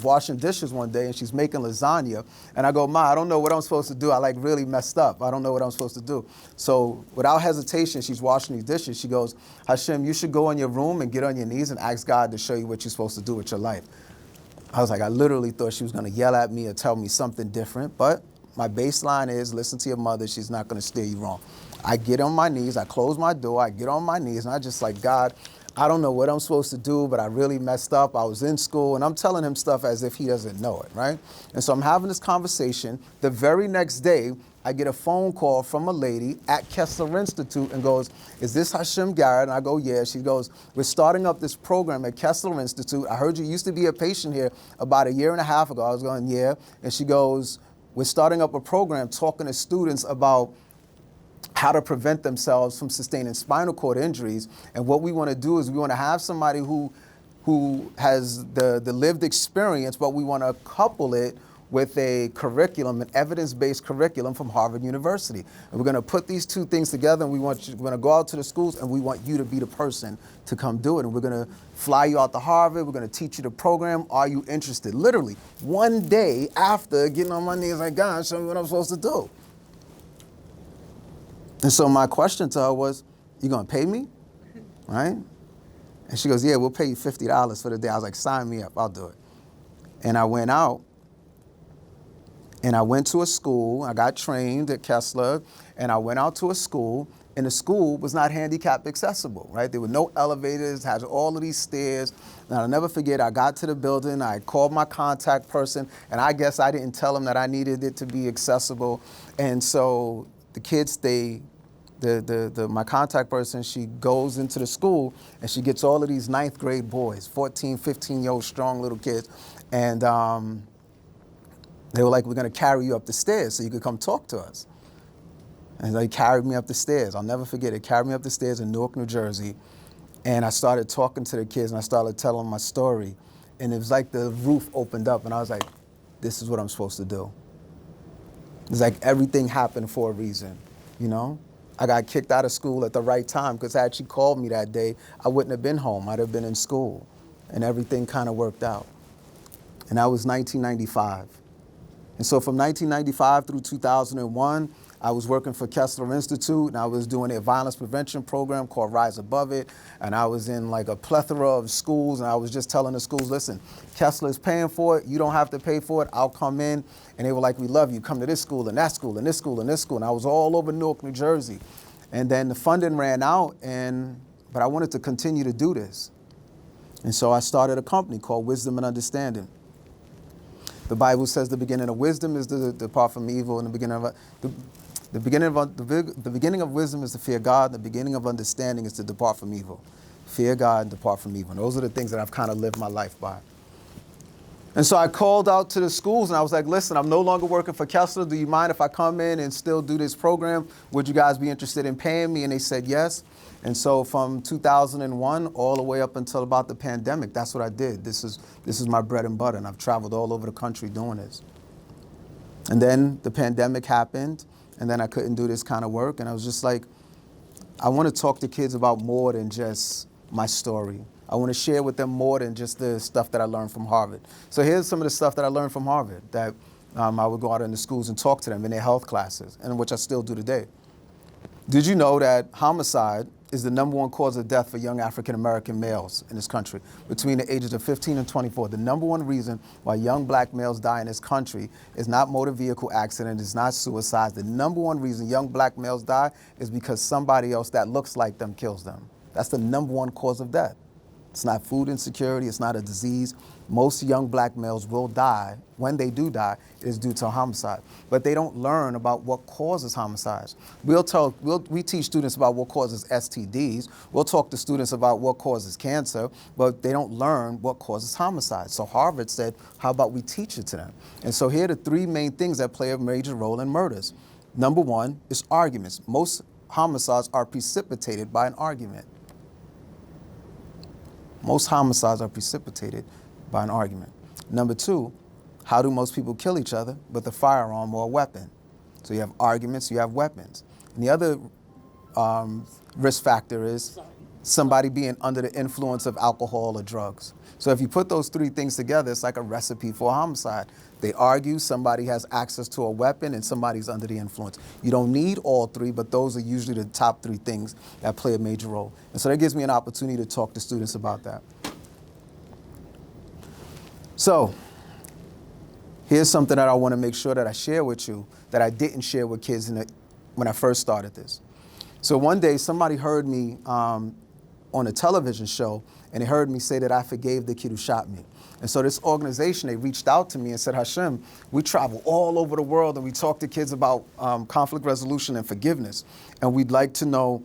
washing dishes one day, and she's making lasagna. And I go, Ma, I don't know what I'm supposed to do. I really messed up. I don't know what I'm supposed to do. So without hesitation, she's washing these dishes. She goes, Hashim, you should go in your room and get on your knees and ask God to show you what you're supposed to do with your life. I was like, I literally thought she was going to yell at me or tell me something different. But my baseline is, listen to your mother. She's not going to steer you wrong. I get on my knees. I close my door. I get on my knees. And I just like, God, I don't know what I'm supposed to do, but I really messed up. I was in school, and I'm telling him stuff as if he doesn't know it, right? And so I'm having this conversation. The very next day, I get a phone call from a lady at Kessler Institute and goes, is this Hashim Garrett? And I go, yeah. She goes, we're starting up this program at Kessler Institute. I heard you used to be a patient here about a year and a half ago. I was going, yeah. And she goes, we're starting up a program talking to students about how to prevent themselves from sustaining spinal cord injuries. And what we want to do is we want to have somebody who has the lived experience, but we want to couple it with a curriculum, an evidence-based curriculum from Harvard University. And we're going to put these two things together, and we're going to go out to the schools, and we want you to be the person to come do it. And we're going to fly you out to Harvard. We're going to teach you the program. Are you interested? Literally, one day after getting on my knees, like, God, show me what I'm supposed to do. And so my question to her was, you going to pay me, right? And she goes, yeah, we'll pay you $50 for the day. I was like, sign me up, I'll do it. And I went out, and I went to a school. I got trained at Kessler, and I went out to a school, and the school was not handicap accessible, right? There were no elevators, had all of these stairs. And I'll never forget, I got to the building, I called my contact person, and I guess I didn't tell them that I needed it to be accessible. And so the kids, my contact person, she goes into the school, and she gets all of these 9th grade boys, 14, 15-year-old strong little kids. And they were like, we're going to carry you up the stairs so you could come talk to us. And they carried me up the stairs. I'll never forget it. Carried me up the stairs in Newark, New Jersey. And I started talking to the kids, and I started telling them my story. And it was like the roof opened up, and I was like, this is what I'm supposed to do. It's like everything happened for a reason, you know? I got kicked out of school at the right time, because had she called me that day, I wouldn't have been home. I'd have been in school. And everything kind of worked out. And that was 1995. And so from 1995 through 2001, I was working for Kessler Institute, and I was doing a violence prevention program called Rise Above It, and I was in like a plethora of schools, and I was just telling the schools, listen, Kessler is paying for it, you don't have to pay for it, I'll come in. And they were like, we love you, come to this school and that school and this school and this school. And I was all over Newark, New Jersey. And then the funding ran out, but I wanted to continue to do this. And so I started a company called Wisdom and Understanding. The Bible says the beginning of wisdom is to depart from evil, and the beginning of wisdom is to fear God. The beginning of understanding is to depart from evil. Fear God and depart from evil. And those are the things that I've kind of lived my life by. And so I called out to the schools and I was like, listen, I'm no longer working for Kessler. Do you mind if I come in and still do this program? Would you guys be interested in paying me? And they said yes. And so from 2001 all the way up until about the pandemic, that's what I did. This is my bread and butter, and I've traveled all over the country doing this. And then the pandemic happened, and then I couldn't do this kind of work. And I was just like, I want to talk to kids about more than just my story. I want to share with them more than just the stuff that I learned from Harvard. So here's some of the stuff that I learned from Harvard that I would go out in the schools and talk to them in their health classes, and which I still do today. Did you know that homicide is the #1 cause of death for young African-American males in this country between the ages of 15 and 24? The #1 reason why young black males die in this country is not motor vehicle accident, it's not suicide. The #1 reason young black males die is because somebody else that looks like them kills them. That's the #1 cause of death. It's not food insecurity, it's not a disease. Most young black males will die. When they do die, it is due to homicide. But they don't learn about what causes homicides. We teach students about what causes STDs. We'll talk to students about what causes cancer, but they don't learn what causes homicide. So Harvard said, how about we teach it to them? And so here are the 3 main things that play a major role in murders. #1 is arguments. Most homicides are precipitated by an argument. Most homicides are precipitated by an argument. #2, how do most people kill each other? With a firearm or a weapon. So you have arguments, you have weapons. And the other risk factor is somebody being under the influence of alcohol or drugs. So if you put those 3 things together, it's like a recipe for a homicide. They argue, somebody has access to a weapon, and somebody's under the influence. You don't need all 3, but those are usually the top 3 things that play a major role. And so that gives me an opportunity to talk to students about that. So here's something that I want to make sure that I share with you that I didn't share with kids when I first started this. So one day somebody heard me on a television show, and they heard me say that I forgave the kid who shot me. And so this organization, they reached out to me and said, Hashim, we travel all over the world and we talk to kids about conflict resolution and forgiveness. And we'd like to know,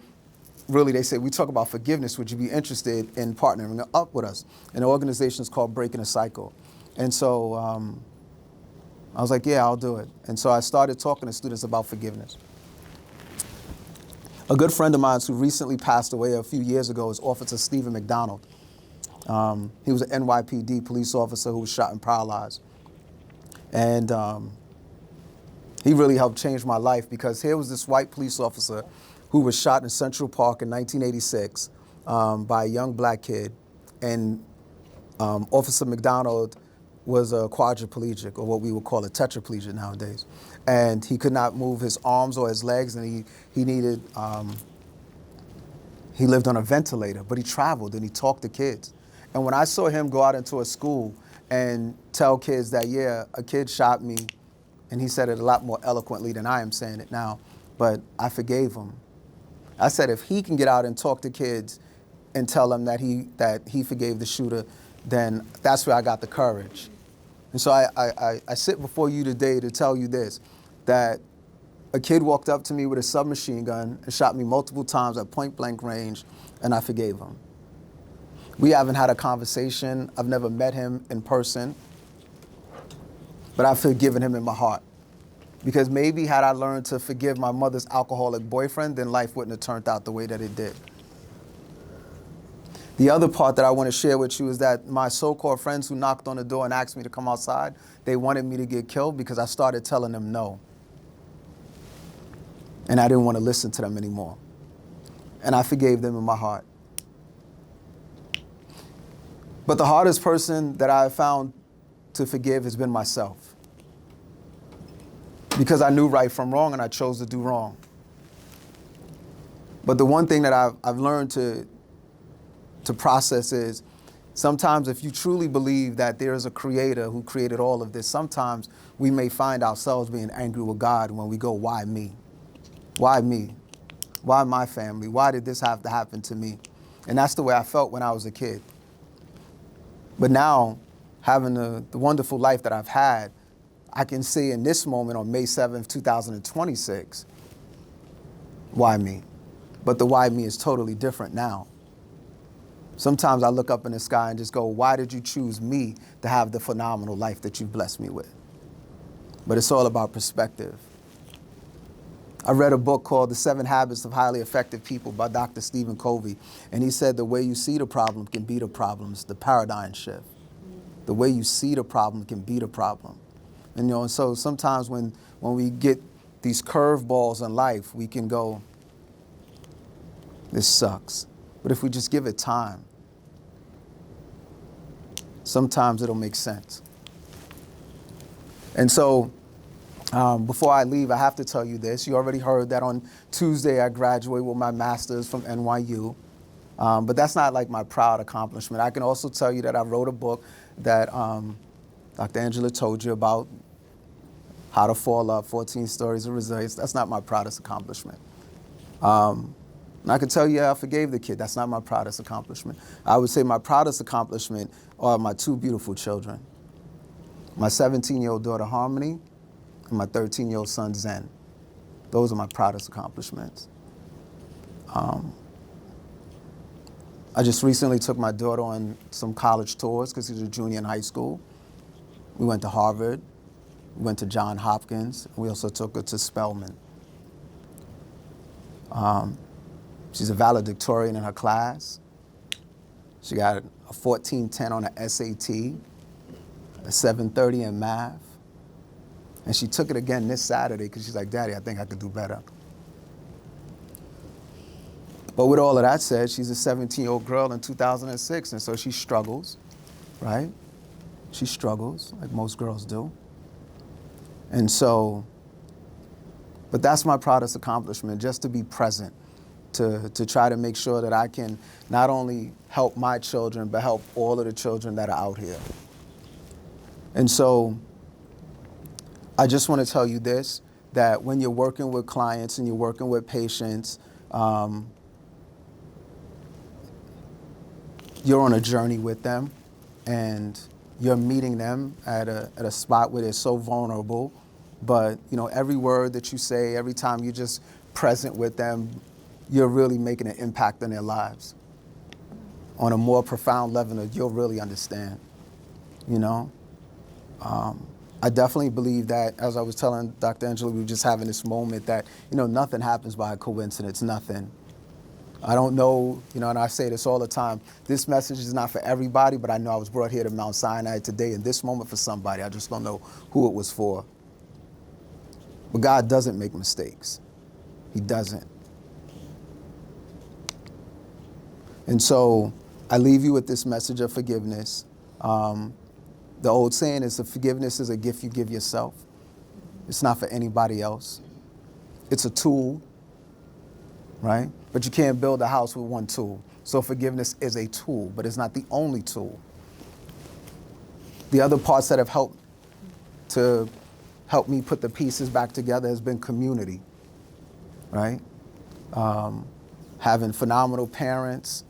really, they said, we talk about forgiveness. Would you be interested in partnering up with us? And the organization is called Breaking the Cycle. And so I was like, yeah, I'll do it. And so I started talking to students about forgiveness. A good friend of mine who recently passed away a few years ago is Officer Steven McDonald. He was an NYPD police officer who was shot and paralyzed. And he really helped change my life, because here was this white police officer who was shot in Central Park in 1986 by a young black kid. And Officer McDonald was a quadriplegic, or what we would call a tetraplegic nowadays. And he could not move his arms or his legs, and he lived on a ventilator, but he traveled and he talked to kids. And when I saw him go out into a school and tell kids that, yeah, a kid shot me, and he said it a lot more eloquently than I am saying it now, but I forgave him. I said, if he can get out and talk to kids and tell them that he forgave the shooter, then that's where I got the courage. And so I sit before you today to tell you this, that a kid walked up to me with a submachine gun and shot me multiple times at point blank range, and I forgave him. We haven't had a conversation. I've never met him in person, but I've forgiven him in my heart. Because maybe had I learned to forgive my mother's alcoholic boyfriend, then life wouldn't have turned out the way that it did. The other part that I want to share with you is that my so-called friends who knocked on the door and asked me to come outside, they wanted me to get killed because I started telling them no. And I didn't want to listen to them anymore. And I forgave them in my heart. But the hardest person that I have found to forgive has been myself. because I knew right from wrong and I chose to do wrong. But the one thing that I've learned to process is sometimes if you truly believe that there is a creator who created all of this, sometimes we may find ourselves being angry with God when we go, why me? Why me? Why my family? Why did this have to happen to me? And that's the way I felt when I was a kid. But now, having the wonderful life that I've had, I can say in this moment on May 7th, 2026, why me? But the why me is totally different now. Sometimes I look up in the sky and just go, why did you choose me to have the phenomenal life that you've blessed me with? But it's all about perspective. I read a book called The 7 Habits of Highly Effective People by Dr. Stephen Covey, and he said the way you see the problem can be the problem. It's the paradigm shift. The way you see the problem can be the problem. And and so sometimes when we get these curveballs in life, we can go, this sucks. But if we just give it time, sometimes it'll make sense. And so before I leave, I have to tell you this. You already heard that on Tuesday I graduated with my master's from NYU. But that's not like my proud accomplishment. I can also tell you that I wrote a book that Dr. Angela told you about, How to Fall Up, 14 Stories of Resilience. That's not my proudest accomplishment. And I can tell you I forgave the kid. That's not my proudest accomplishment. I would say my proudest accomplishment are my 2 beautiful children. My 17-year-old daughter, Harmony, and my 13-year-old son, Zen. Those are my proudest accomplishments. I just recently took my daughter on some college tours because she's a junior in high school. We went to Harvard, we went to Johns Hopkins, and we also took her to Spelman. She's a valedictorian in her class. She got a 1410 on the SAT, a 730 in math. And she took it again this Saturday because she's like, Daddy, I think I could do better. But with all of that said, she's a 17-year-old girl in 2006, and so she struggles, right? She struggles, like most girls do. And so, but that's my proudest accomplishment, just to be present, to try to make sure that I can not only help my children, but help all of the children that are out here. And so I just want to tell you this, that when you're working with clients and you're working with patients, you're on a journey with them, and you're meeting them at a spot where they're so vulnerable. But every word that you say, every time you're just present with them, you're really making an impact on their lives on a more profound level that you'll really understand. I definitely believe that, as I was telling Dr. Angela, we were just having this moment that, nothing happens by a coincidence, nothing. I don't know, and I say this all the time, this message is not for everybody, but I know I was brought here to Mount Sinai today in this moment for somebody. I just don't know who it was for. But God doesn't make mistakes. He doesn't. And so I leave you with this message of forgiveness. The old saying is that forgiveness is a gift you give yourself. It's not for anybody else. It's a tool, right? But you can't build a house with one tool. So forgiveness is a tool, but it's not the only tool. The other parts that have helped me put the pieces back together has been community, right? Having phenomenal parents,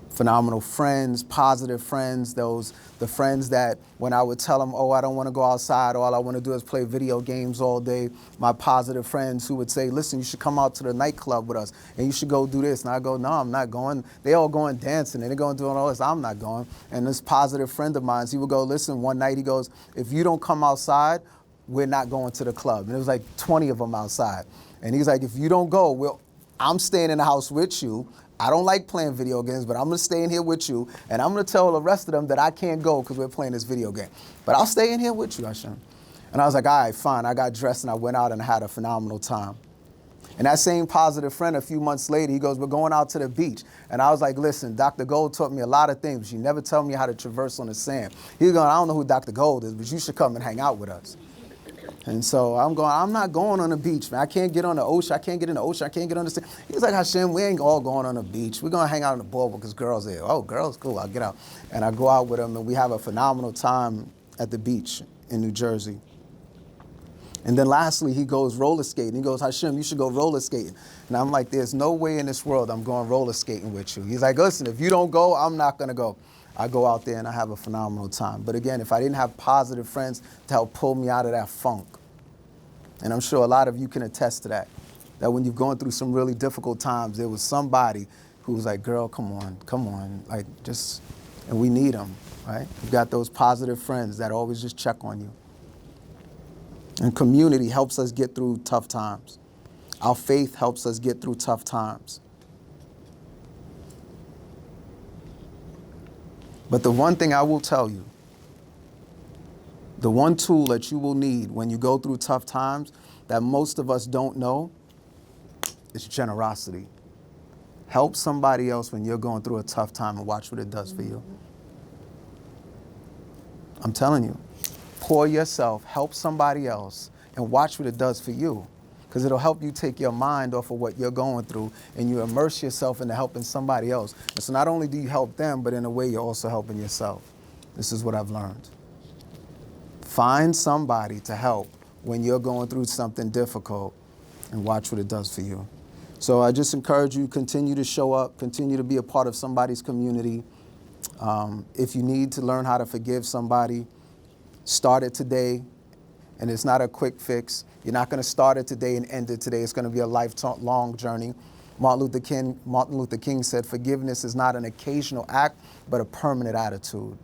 phenomenal friends, positive friends, the friends that when I would tell them, oh, I don't want to go outside, all I want to do is play video games all day, my positive friends who would say, listen, you should come out to the nightclub with us, and you should go do this. And I go, no, I'm not going. They all going dancing, and they're going doing all this. I'm not going. And this positive friend of mine, he would go, listen, one night he goes, if you don't come outside, we're not going to the club. And it was like 20 of them outside. And he's like, if you don't go, I'm staying in the house with you. I don't like playing video games, but I'm going to stay in here with you, and I'm going to tell the rest of them that I can't go because we're playing this video game. But I'll stay in here with you, Hashim. And I was like, all right, fine. I got dressed, and I went out and had a phenomenal time. And that same positive friend, a few months later, he goes, we're going out to the beach. And I was like, listen, Dr. Gold taught me a lot of things, but she never told me how to traverse on the sand. He's going, I don't know who Dr. Gold is, but you should come and hang out with us. And so I'm not going on the beach, man. I can't get on the ocean. I can't get in the ocean. I can't get on the sea. He's like, Hashim, we ain't all going on the beach. We're going to hang out on the boardwalk because girls there. Oh, girls, cool. I'll get out. And I go out with him, and we have a phenomenal time at the beach in New Jersey. And then lastly, he goes roller skating. He goes, Hashim, you should go roller skating. And I'm like, there's no way in this world I'm going roller skating with you. He's like, listen, if you don't go, I'm not going to go. I go out there and I have a phenomenal time. But again, if I didn't have positive friends to help pull me out of that funk, and I'm sure a lot of you can attest to that when you're going through some really difficult times, there was somebody who was like, girl, come on, like just, and we need them, right? You've got those positive friends that always just check on you. And community helps us get through tough times. Our faith helps us get through tough times. But the one thing I will tell you, the one tool that you will need when you go through tough times that most of us don't know is generosity. Help somebody else when you're going through a tough time and watch what it does for you. I'm telling you, pour yourself, help somebody else, and watch what it does for you. Because it'll help you take your mind off of what you're going through and you immerse yourself into helping somebody else. And so not only do you help them, but in a way you're also helping yourself. This is what I've learned. Find somebody to help when you're going through something difficult and watch what it does for you. So I just encourage you, continue to show up, continue to be a part of somebody's community. If you need to learn how to forgive somebody, start it today. And it's not a quick fix. You're not going to start it today and end it today. It's going to be a lifelong journey. Martin Luther King said, forgiveness is not an occasional act, but a permanent attitude.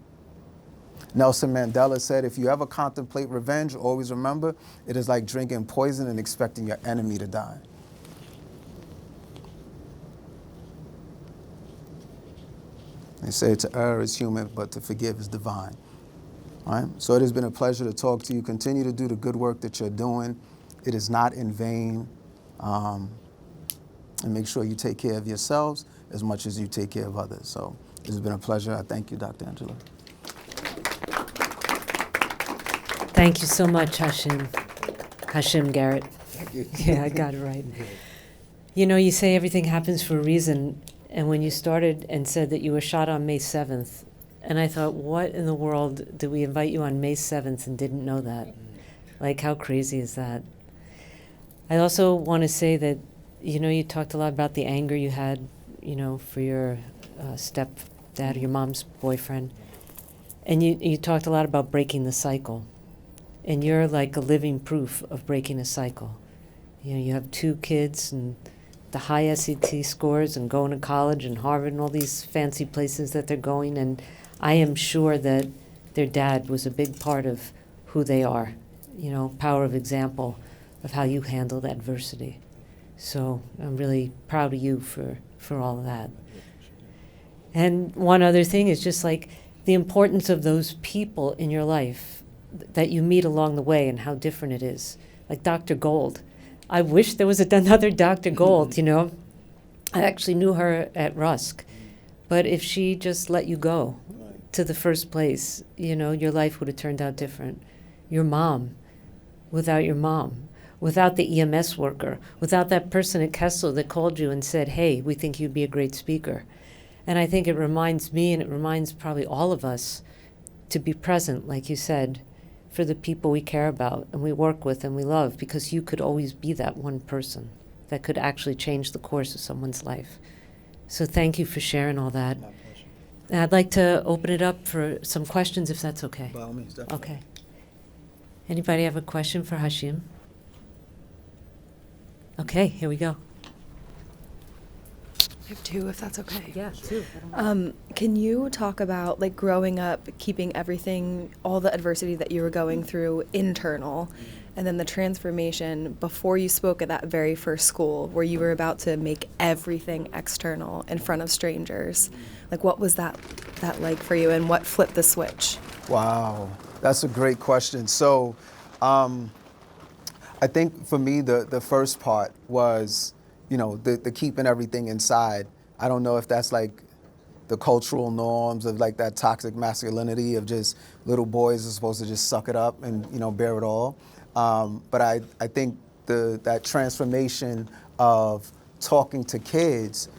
Nelson Mandela said, if you ever contemplate revenge, always remember, it is like drinking poison and expecting your enemy to die. They say to err is human, but to forgive is divine. All right? So it has been a pleasure to talk to you. Continue to do the good work that you're doing. It is not in vain. And make sure you take care of yourselves as much as you take care of others. So it has been a pleasure. I thank you, Dr. Angela. Thank you so much, Hashim Garrett. Thank you. Yeah, I got it right. You know, you say everything happens for a reason, and when you started and said that you were shot on May 7th, and I thought, what in the world did we invite you on May 7th and didn't know that? Like, how crazy is that? I also want to say that, you know, you talked a lot about the anger you had, you know, for your stepdad, your mom's boyfriend. And you talked a lot about breaking the cycle. And you're like a living proof of breaking a cycle. You know, you have 2 kids and the high SAT scores and going to college and Harvard and all these fancy places that they're going. And I am sure that their dad was a big part of who they are. You know, power of example of how you handled adversity. So I'm really proud of you for all of that. And one other thing is just like the importance of those people in your life that you meet along the way and how different it is. Like Dr. Gold. I wish there was another Dr. Gold, you know. I actually knew her at Rusk. But if she just let you go to the first place, you know, your life would have turned out different. Your mom, without the EMS worker, without that person at Kessler that called you and said, hey, we think you'd be a great speaker. And I think it reminds me, and it reminds probably all of us, to be present, like you said, for the people we care about and we work with and we love, because you could always be that one person that could actually change the course of someone's life. So thank you for sharing all that. My pleasure. And I'd like to open it up for some questions, if that's okay. By all means, definitely. Okay. Anybody have a question for Hashim? Okay, here we go. I have 2, if that's okay. Yeah, 2. Can you talk about, like, growing up, keeping everything, all the adversity that you were going through internal, and then the transformation before you spoke at that very first school where you were about to make everything external in front of strangers? Like, what was that like for you, and what flipped the switch? Wow, that's a great question. So I think for me, the first part was, you know, the keeping everything inside. I don't know if that's like the cultural norms of like that toxic masculinity of just little boys are supposed to just suck it up and, you know, bear it all. But I think that transformation of talking to kids,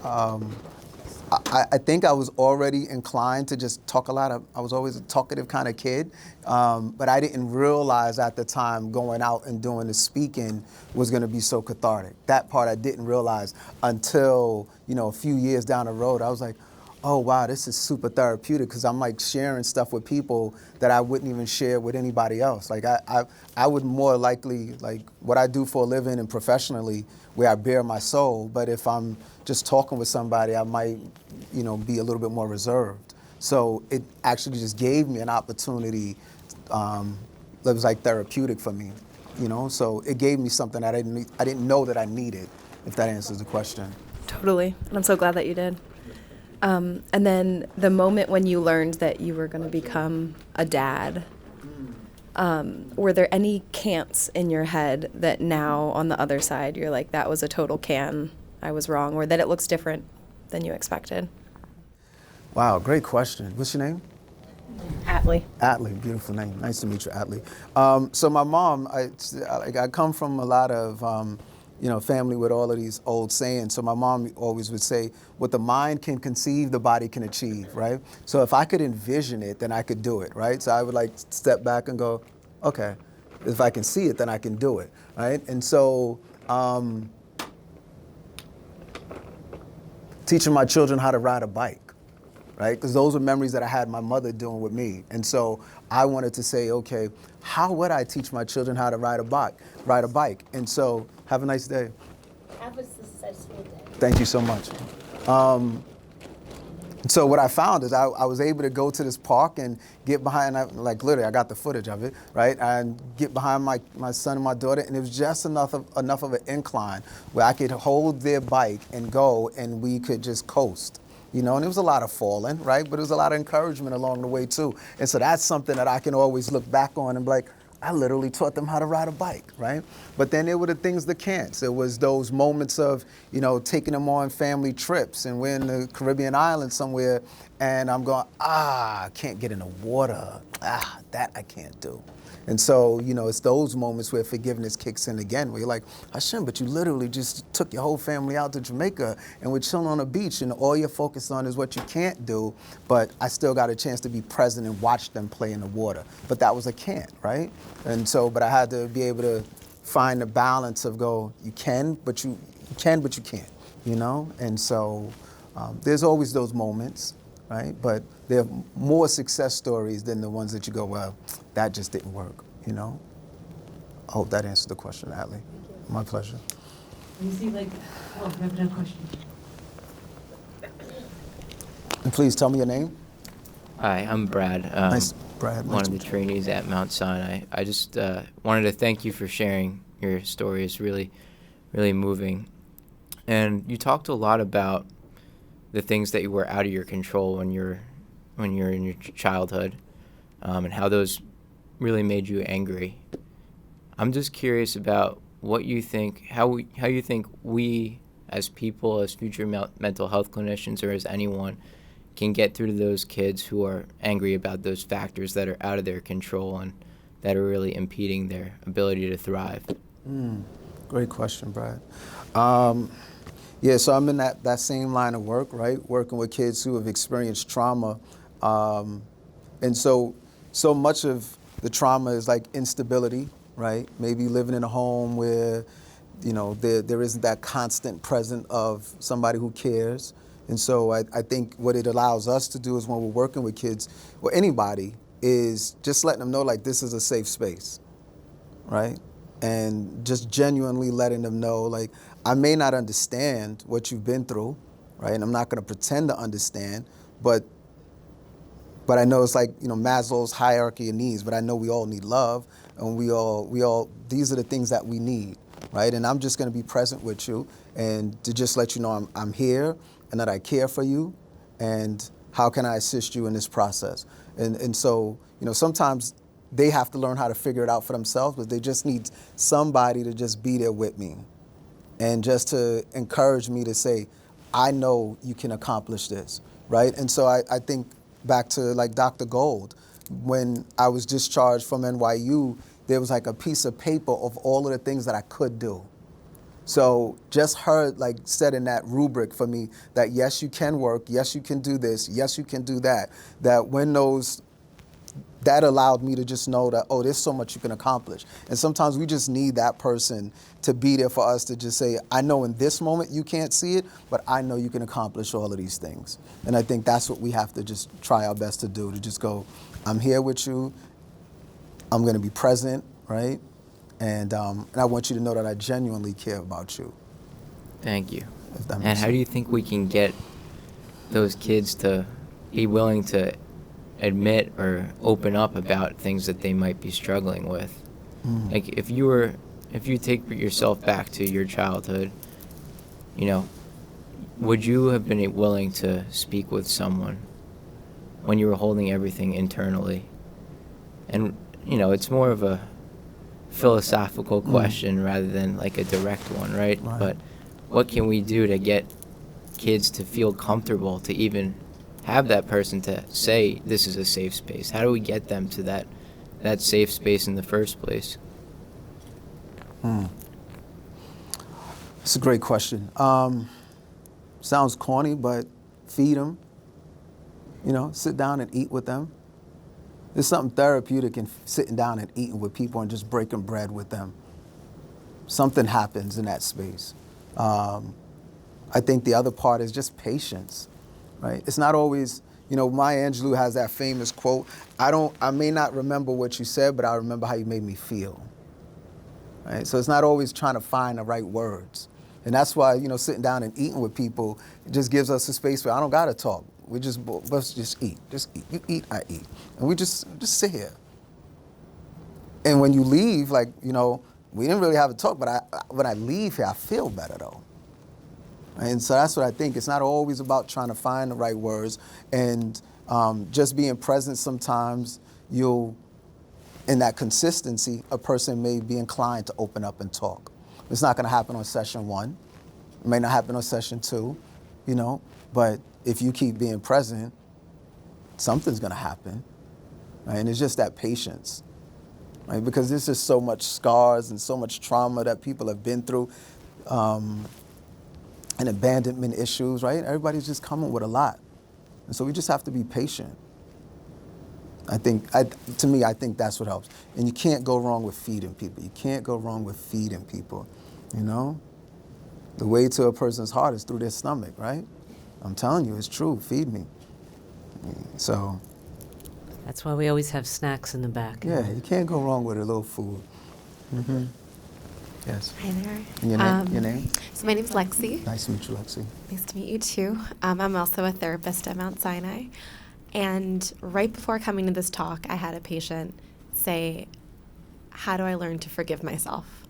I think I was already inclined to just talk a lot. I was always a talkative kind of kid, but I didn't realize at the time going out and doing the speaking was going to be so cathartic. That part I didn't realize until, a few years down the road. I was like, oh wow, this is super therapeutic, because I'm like sharing stuff with people that I wouldn't even share with anybody else. Like I would more likely, like what I do for a living and professionally, where I bare my soul, but if I'm just talking with somebody, I might, be a little bit more reserved. So it actually just gave me an opportunity that was like therapeutic for me, So it gave me something that I didn't know that I needed, if that answers the question. Totally. And I'm so glad that you did. And then the moment when you learned that you were going to become a dad, were there any can'ts in your head that now on the other side you're like, that was a total can, I was wrong, or that it looks different than you expected? Wow, great question. What's your name? Atlee. Atlee, beautiful name. Nice to meet you, Atlee. So my mom, I come from a lot of, family with all of these old sayings. So my mom always would say, what the mind can conceive, the body can achieve, right? So if I could envision it, then I could do it, right? So I would like step back and go, okay, if I can see it, then I can do it, right? And so teaching my children how to ride a bike, right? Because those are memories that I had my mother doing with me. And so I wanted to say, okay, how would I teach my children how to ride a bike? And so, have a nice day. Have a successful day. Thank you so much. So what I found is I was able to go to this park and get behind, literally, I got the footage of it, right? And get behind my son and my daughter, and it was just enough of an incline where I could hold their bike and go, and we could just coast. And it was a lot of falling, right? But it was a lot of encouragement along the way too. And so that's something that I can always look back on and be like, I literally taught them how to ride a bike, right? But then there were the things that can't. It was those moments of, taking them on family trips, and we're in the Caribbean island somewhere, and I'm going, I can't get in the water. That I can't do. And so, it's those moments where forgiveness kicks in again, where you're like, Hashim, but you literally just took your whole family out to Jamaica and we're chilling on a beach, and all you're focused on is what you can't do, but I still got a chance to be present and watch them play in the water. But that was a can't, right? And so, but I had to be able to find the balance of you can, but you can't, And so there's always those moments, right? But there are more success stories than the ones that you go, well, that just didn't work, I hope that answers the question, Atlee. My pleasure. You see, I have another question. And please tell me your name. Hi, I'm Brad. Nice, Brad. One of the trainees at Mount Sinai. I just wanted to thank you for sharing your story. It's really, really moving. And you talked a lot about the things that were out of your control when you're in your childhood, and how those really made you angry. I'm just curious about what you think, how you think we as people, as future mental health clinicians, or as anyone, can get through to those kids who are angry about those factors that are out of their control and that are really impeding their ability to thrive. Great question, Brad. Yeah, so I'm in that same line of work, right? Working with kids who have experienced trauma. And so much of the trauma is like instability, right? Maybe living in a home where, there isn't that constant presence of somebody who cares. And so I think what it allows us to do is when we're working with kids, or anybody, is just letting them know, this is a safe space, right? And just genuinely letting them know, I may not understand what you've been through, right? And I'm not going to pretend to understand, but I know it's Maslow's hierarchy of needs, but I know we all need love, and we all, these are the things that we need, right? And I'm just going to be present with you and to just let you know I'm here and that I care for you, and how can I assist you in this process? And so, sometimes they have to learn how to figure it out for themselves, but they just need somebody to just be there with me and just to encourage me to say, I know you can accomplish this, right? And so I think back to Dr. Gold, when I was discharged from NYU, there was like a piece of paper of all of the things that I could do. So just her like setting that rubric for me that yes, you can work, yes, you can do this, yes, you can do that, that when that allowed me to just know that, oh, there's so much you can accomplish. And sometimes we just need that person to be there for us to just say, I know in this moment you can't see it, but I know you can accomplish all of these things. And I think that's what we have to just try our best to do, to just go, I'm here with you, I'm gonna be present, right? And I want you to know that I genuinely care about you. Thank you. If that And makes how do you think we can get those kids to be willing to admit or open up about things that they might be struggling with? Like if you take yourself back to your childhood, you know, would you have been willing to speak with someone when you were holding everything internally? And, you know, it's more of a philosophical question rather than like a direct one, right? But what can we do to get kids to feel comfortable to even have that person to say this is a safe space? How do we get them to that safe space in the first place? It's a great question. Sounds corny, but feed them. You know, sit down and eat with them. There's something therapeutic in sitting down and eating with people and just breaking bread with them. Something happens in that space. I think the other part is just patience, right? It's not always, you know, Maya Angelou has that famous quote, I may not remember what you said, but I remember how you made me feel. Right? So it's not always trying to find the right words. And that's why, you know, sitting down and eating with people, it just gives us a space where I don't gotta talk. Let's just eat. Just eat. You eat, I eat. And we just sit here. And when you leave, like, you know, we didn't really have a talk, but when I leave here, I feel better though. And so that's what I think. It's not always about trying to find the right words, and just being present. Sometimes in that consistency, a person may be inclined to open up and talk. It's not gonna happen on session 1. It may not happen on session 2, you know, but if you keep being present, something's gonna happen, right? And it's just that patience, right? Because there's just so much scars and so much trauma that people have been through, and abandonment issues, right? Everybody's just coming with a lot. And so we just have to be patient. I think that's what helps. And you can't go wrong with feeding people. You can't go wrong with feeding people, you know? The way to a person's heart is through their stomach, right? I'm telling you, it's true. Feed me. So. That's why we always have snacks in the back. Yeah, you can't go wrong with a little food. Mm-hmm. Yes. Hi there. And your name? So my name's Lexi. Nice to meet you, Lexi. Nice to meet you too. I'm also a therapist at Mount Sinai. And right before coming to this talk, I had a patient say, how do I learn to forgive myself?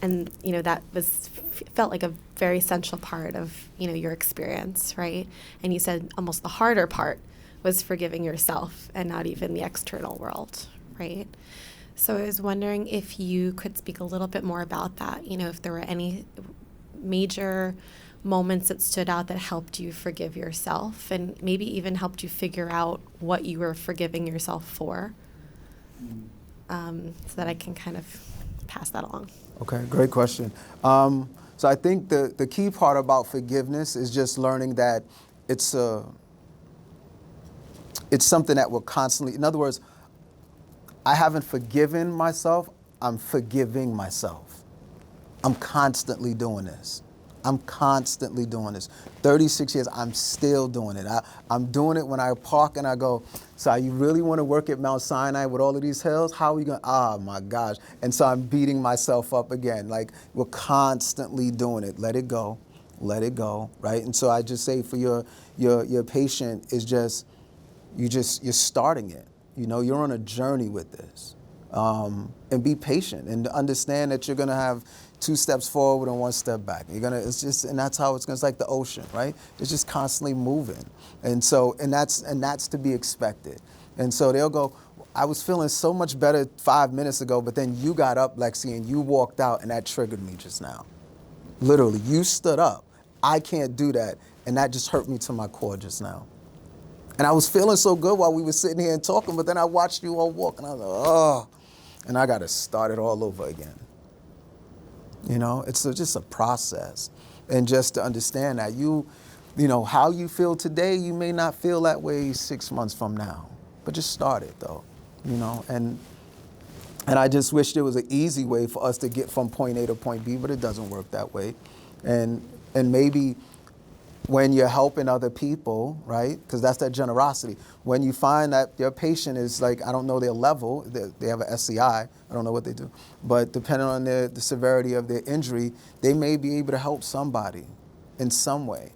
And, you know, that felt like a very essential part of, you know, your experience, right? And you said almost the harder part was forgiving yourself and not even the external world, right? So I was wondering if you could speak a little bit more about that, you know, if there were any major moments that stood out that helped you forgive yourself and maybe even helped you figure out what you were forgiving yourself for, so that I can kind of pass that along. Okay, great question. So I think the key part about forgiveness is just learning that it's something that will constantly, in other words, I haven't forgiven myself, I'm forgiving myself. I'm constantly doing this. 36 years, I'm still doing it. I'm doing it when I park and I go, so you really want to work at Mount Sinai with all of these hills? How are you going to, oh my gosh. And so I'm beating myself up again. Like, we're constantly doing it. Let it go, right? And so I just say for your patient is just, you're starting it. You know, you're on a journey with this. And be patient and understand that you're going to have 2 steps forward and 1 step back. And that's how it's like the ocean, right? It's just constantly moving. And that's to be expected. And so they'll go, I was feeling so much better 5 minutes ago, but then you got up, Lexi, and you walked out, and that triggered me just now. Literally, you stood up. I can't do that. And that just hurt me to my core just now. And I was feeling so good while we were sitting here and talking, but then I watched you all walk, and I was like, oh. and I got to start it all over again. You know, it's just a process. And just to understand that you know, how you feel today, you may not feel that way 6 months from now. But just start it, though, you know. And I just wish there was an easy way for us to get from point A to point B, but it doesn't work that way. And maybe when you're helping other people, right, because that's that generosity. When you find that your patient is like, I don't know their level, they have an SCI, I don't know what they do, but depending on the severity of their injury, they may be able to help somebody in some way.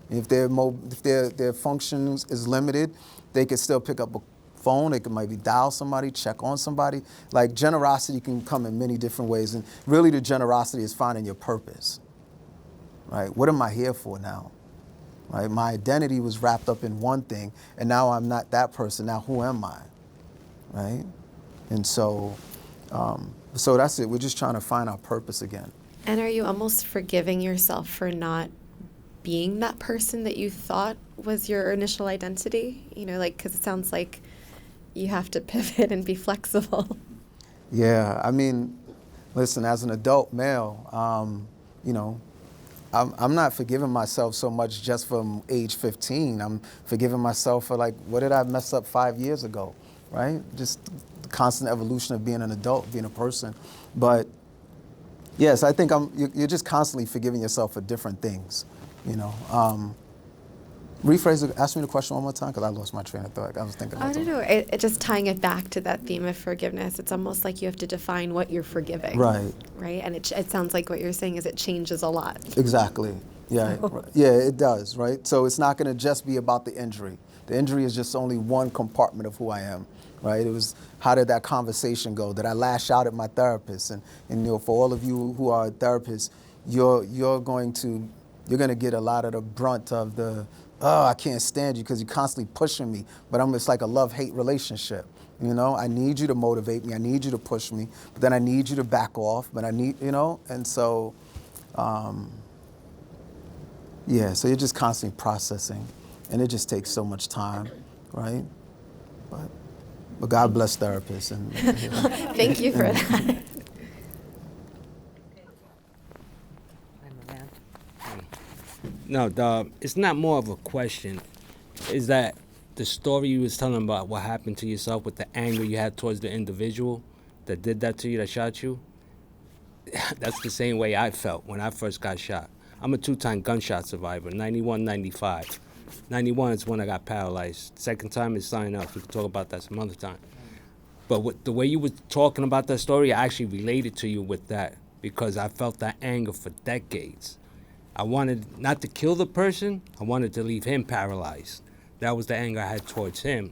If their functions is limited, they could still pick up a phone, they could maybe dial somebody, check on somebody. Like, generosity can come in many different ways, and really the generosity is finding your purpose, right? What am I here for now? Right? My identity was wrapped up in one thing, and now I'm not that person. Now who am I? Right? And so that's it. We're just trying to find our purpose again. And are you almost forgiving yourself for not being that person that you thought was your initial identity? You know, like, because it sounds like you have to pivot and be flexible. Yeah, I mean, listen, as an adult male, you know, I'm not forgiving myself so much just from age 15. I'm forgiving myself for, like, what did I mess up 5 years ago, right? Just the constant evolution of being an adult, being a person. But yes, I think you're just constantly forgiving yourself for different things, you know. Ask me the question one more time, because I lost my train of thought. I was thinking about I don't know. It just tying it back to that theme of forgiveness. It's almost like you have to define what you're forgiving. Right. Right. And it sounds like what you're saying is it changes a lot. Exactly. Yeah. So. Yeah, it does. Right. So it's not going to just be about the injury. The injury is just only one compartment of who I am. Right. It was, how did that conversation go? Did I lash out at my therapist? And you know, for all of you who are therapists, you're going to get a lot of the brunt of the, oh, I can't stand you because you're constantly pushing me. But it's like a love-hate relationship. You know, I need you to motivate me. I need you to push me. But then I need you to back off. But I need, you know, and so, yeah, so you're just constantly processing. And it just takes so much time, right? But God bless therapists. And Thank you for that. No, it's not more of a question. Is that the story you was telling about what happened to yourself with the anger you had towards the individual that did that to you, that shot you? That's the same way I felt when I first got shot. I'm a 2-time gunshot survivor, 91, 95. 91 is when I got paralyzed. Second time is something else. We can talk about that some other time. But the way you were talking about that story, I actually related to you with that because I felt that anger for decades. I wanted not to kill the person, I wanted to leave him paralyzed. That was the anger I had towards him.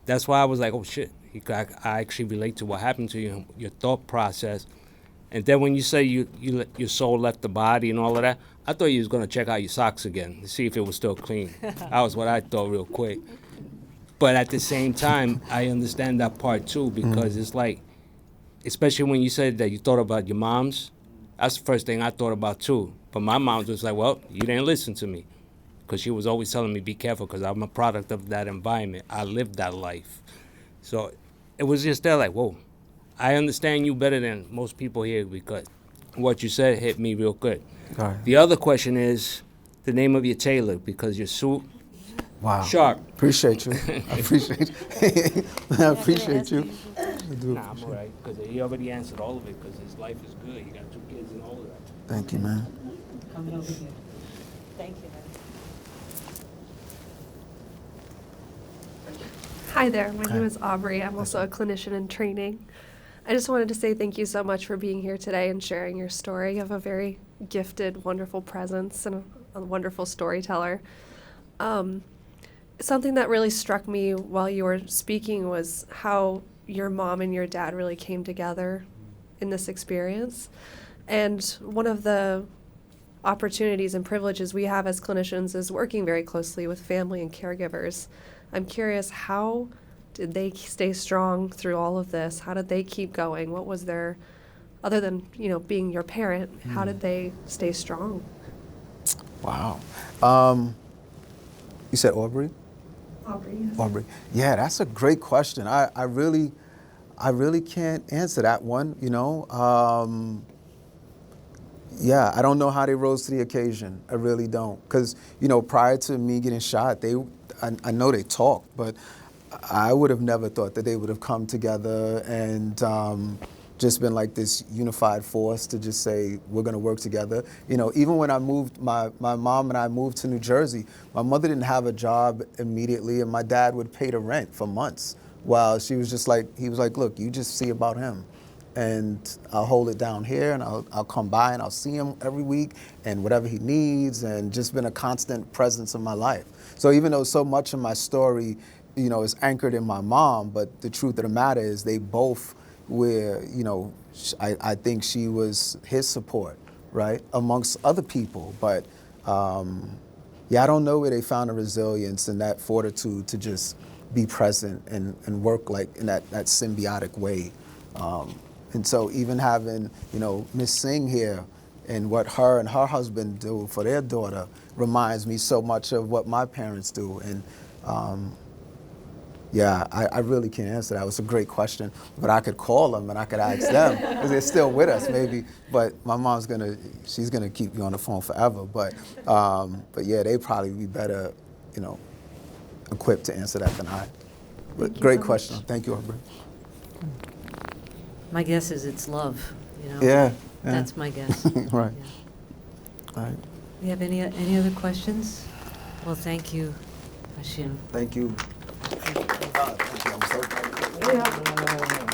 That's why I was like, oh shit, I actually relate to what happened to you, your thought process. And then when you say your soul left the body and all of that, I thought you was gonna check out your socks again to see if it was still clean. That was what I thought real quick. But at the same time, I understand that part too, because it's like, especially when you said that you thought about your moms, that's the first thing I thought about too. But my mom was like, well, you didn't listen to me. Because she was always telling me, be careful, because I'm a product of that environment. I lived that life. So it was just there like, whoa, I understand you better than most people here because what you said hit me real good. All right. The other question is the name of your tailor, because your suit, Wow. sharp. Appreciate you. I appreciate I appreciate you. I do. Nah, I'm all right, because he already answered all of it, because his life is good. He got 2 kids and all of that. Thank you, man. Coming over here. Thank you. Hi there, my name is Aubrey. I'm also a clinician in training. I just wanted to say thank you so much for being here today and sharing your story. You have a very gifted, wonderful presence and a wonderful storyteller. Something that really struck me while you were speaking was how your mom and your dad really came together in this experience. And one of the opportunities and privileges we have as clinicians is working very closely with family and caregivers. I'm curious, how did they stay strong through all of this? How did they keep going? What was their, other than, you know, being your parent, how did they stay strong? Wow. You said Aubrey? Aubrey, yes. Aubrey. Yeah, that's a great question. I really, I really can't answer that one, you know. Yeah, I don't know how they rose to the occasion. I really don't. Because, you know, prior to me getting shot, I know they talked, but I would have never thought that they would have come together and just been like this unified force to just say, we're going to work together. You know, even when I moved, my mom and I moved to New Jersey, my mother didn't have a job immediately, and my dad would pay the rent for months while she was just like, he was like, look, you just see about him. And I'll hold it down here, and I'll come by and I'll see him every week and whatever he needs, and just been a constant presence in my life. So even though so much of my story, you know, is anchored in my mom, but the truth of the matter is they both were, you know, I think she was his support, right, amongst other people. But yeah, I don't know where they found the resilience and that fortitude to just be present and work like in that symbiotic way. And so even having, you know, Miss Singh here and what her and her husband do for their daughter reminds me so much of what my parents do. And yeah, I really can't answer that. It was a great question, but I could call them and I could ask them because they're still with us maybe. But my mom's she's gonna keep me on the phone forever. But yeah, they'd probably be better, you know, equipped to answer that than I. But great question. Thank you, Aubrey. My guess is it's love, you know? Yeah. That's my guess. Right. Yeah. All right. We have any other questions? Well, thank you, Hashim. Thank you. Thank you. I'm so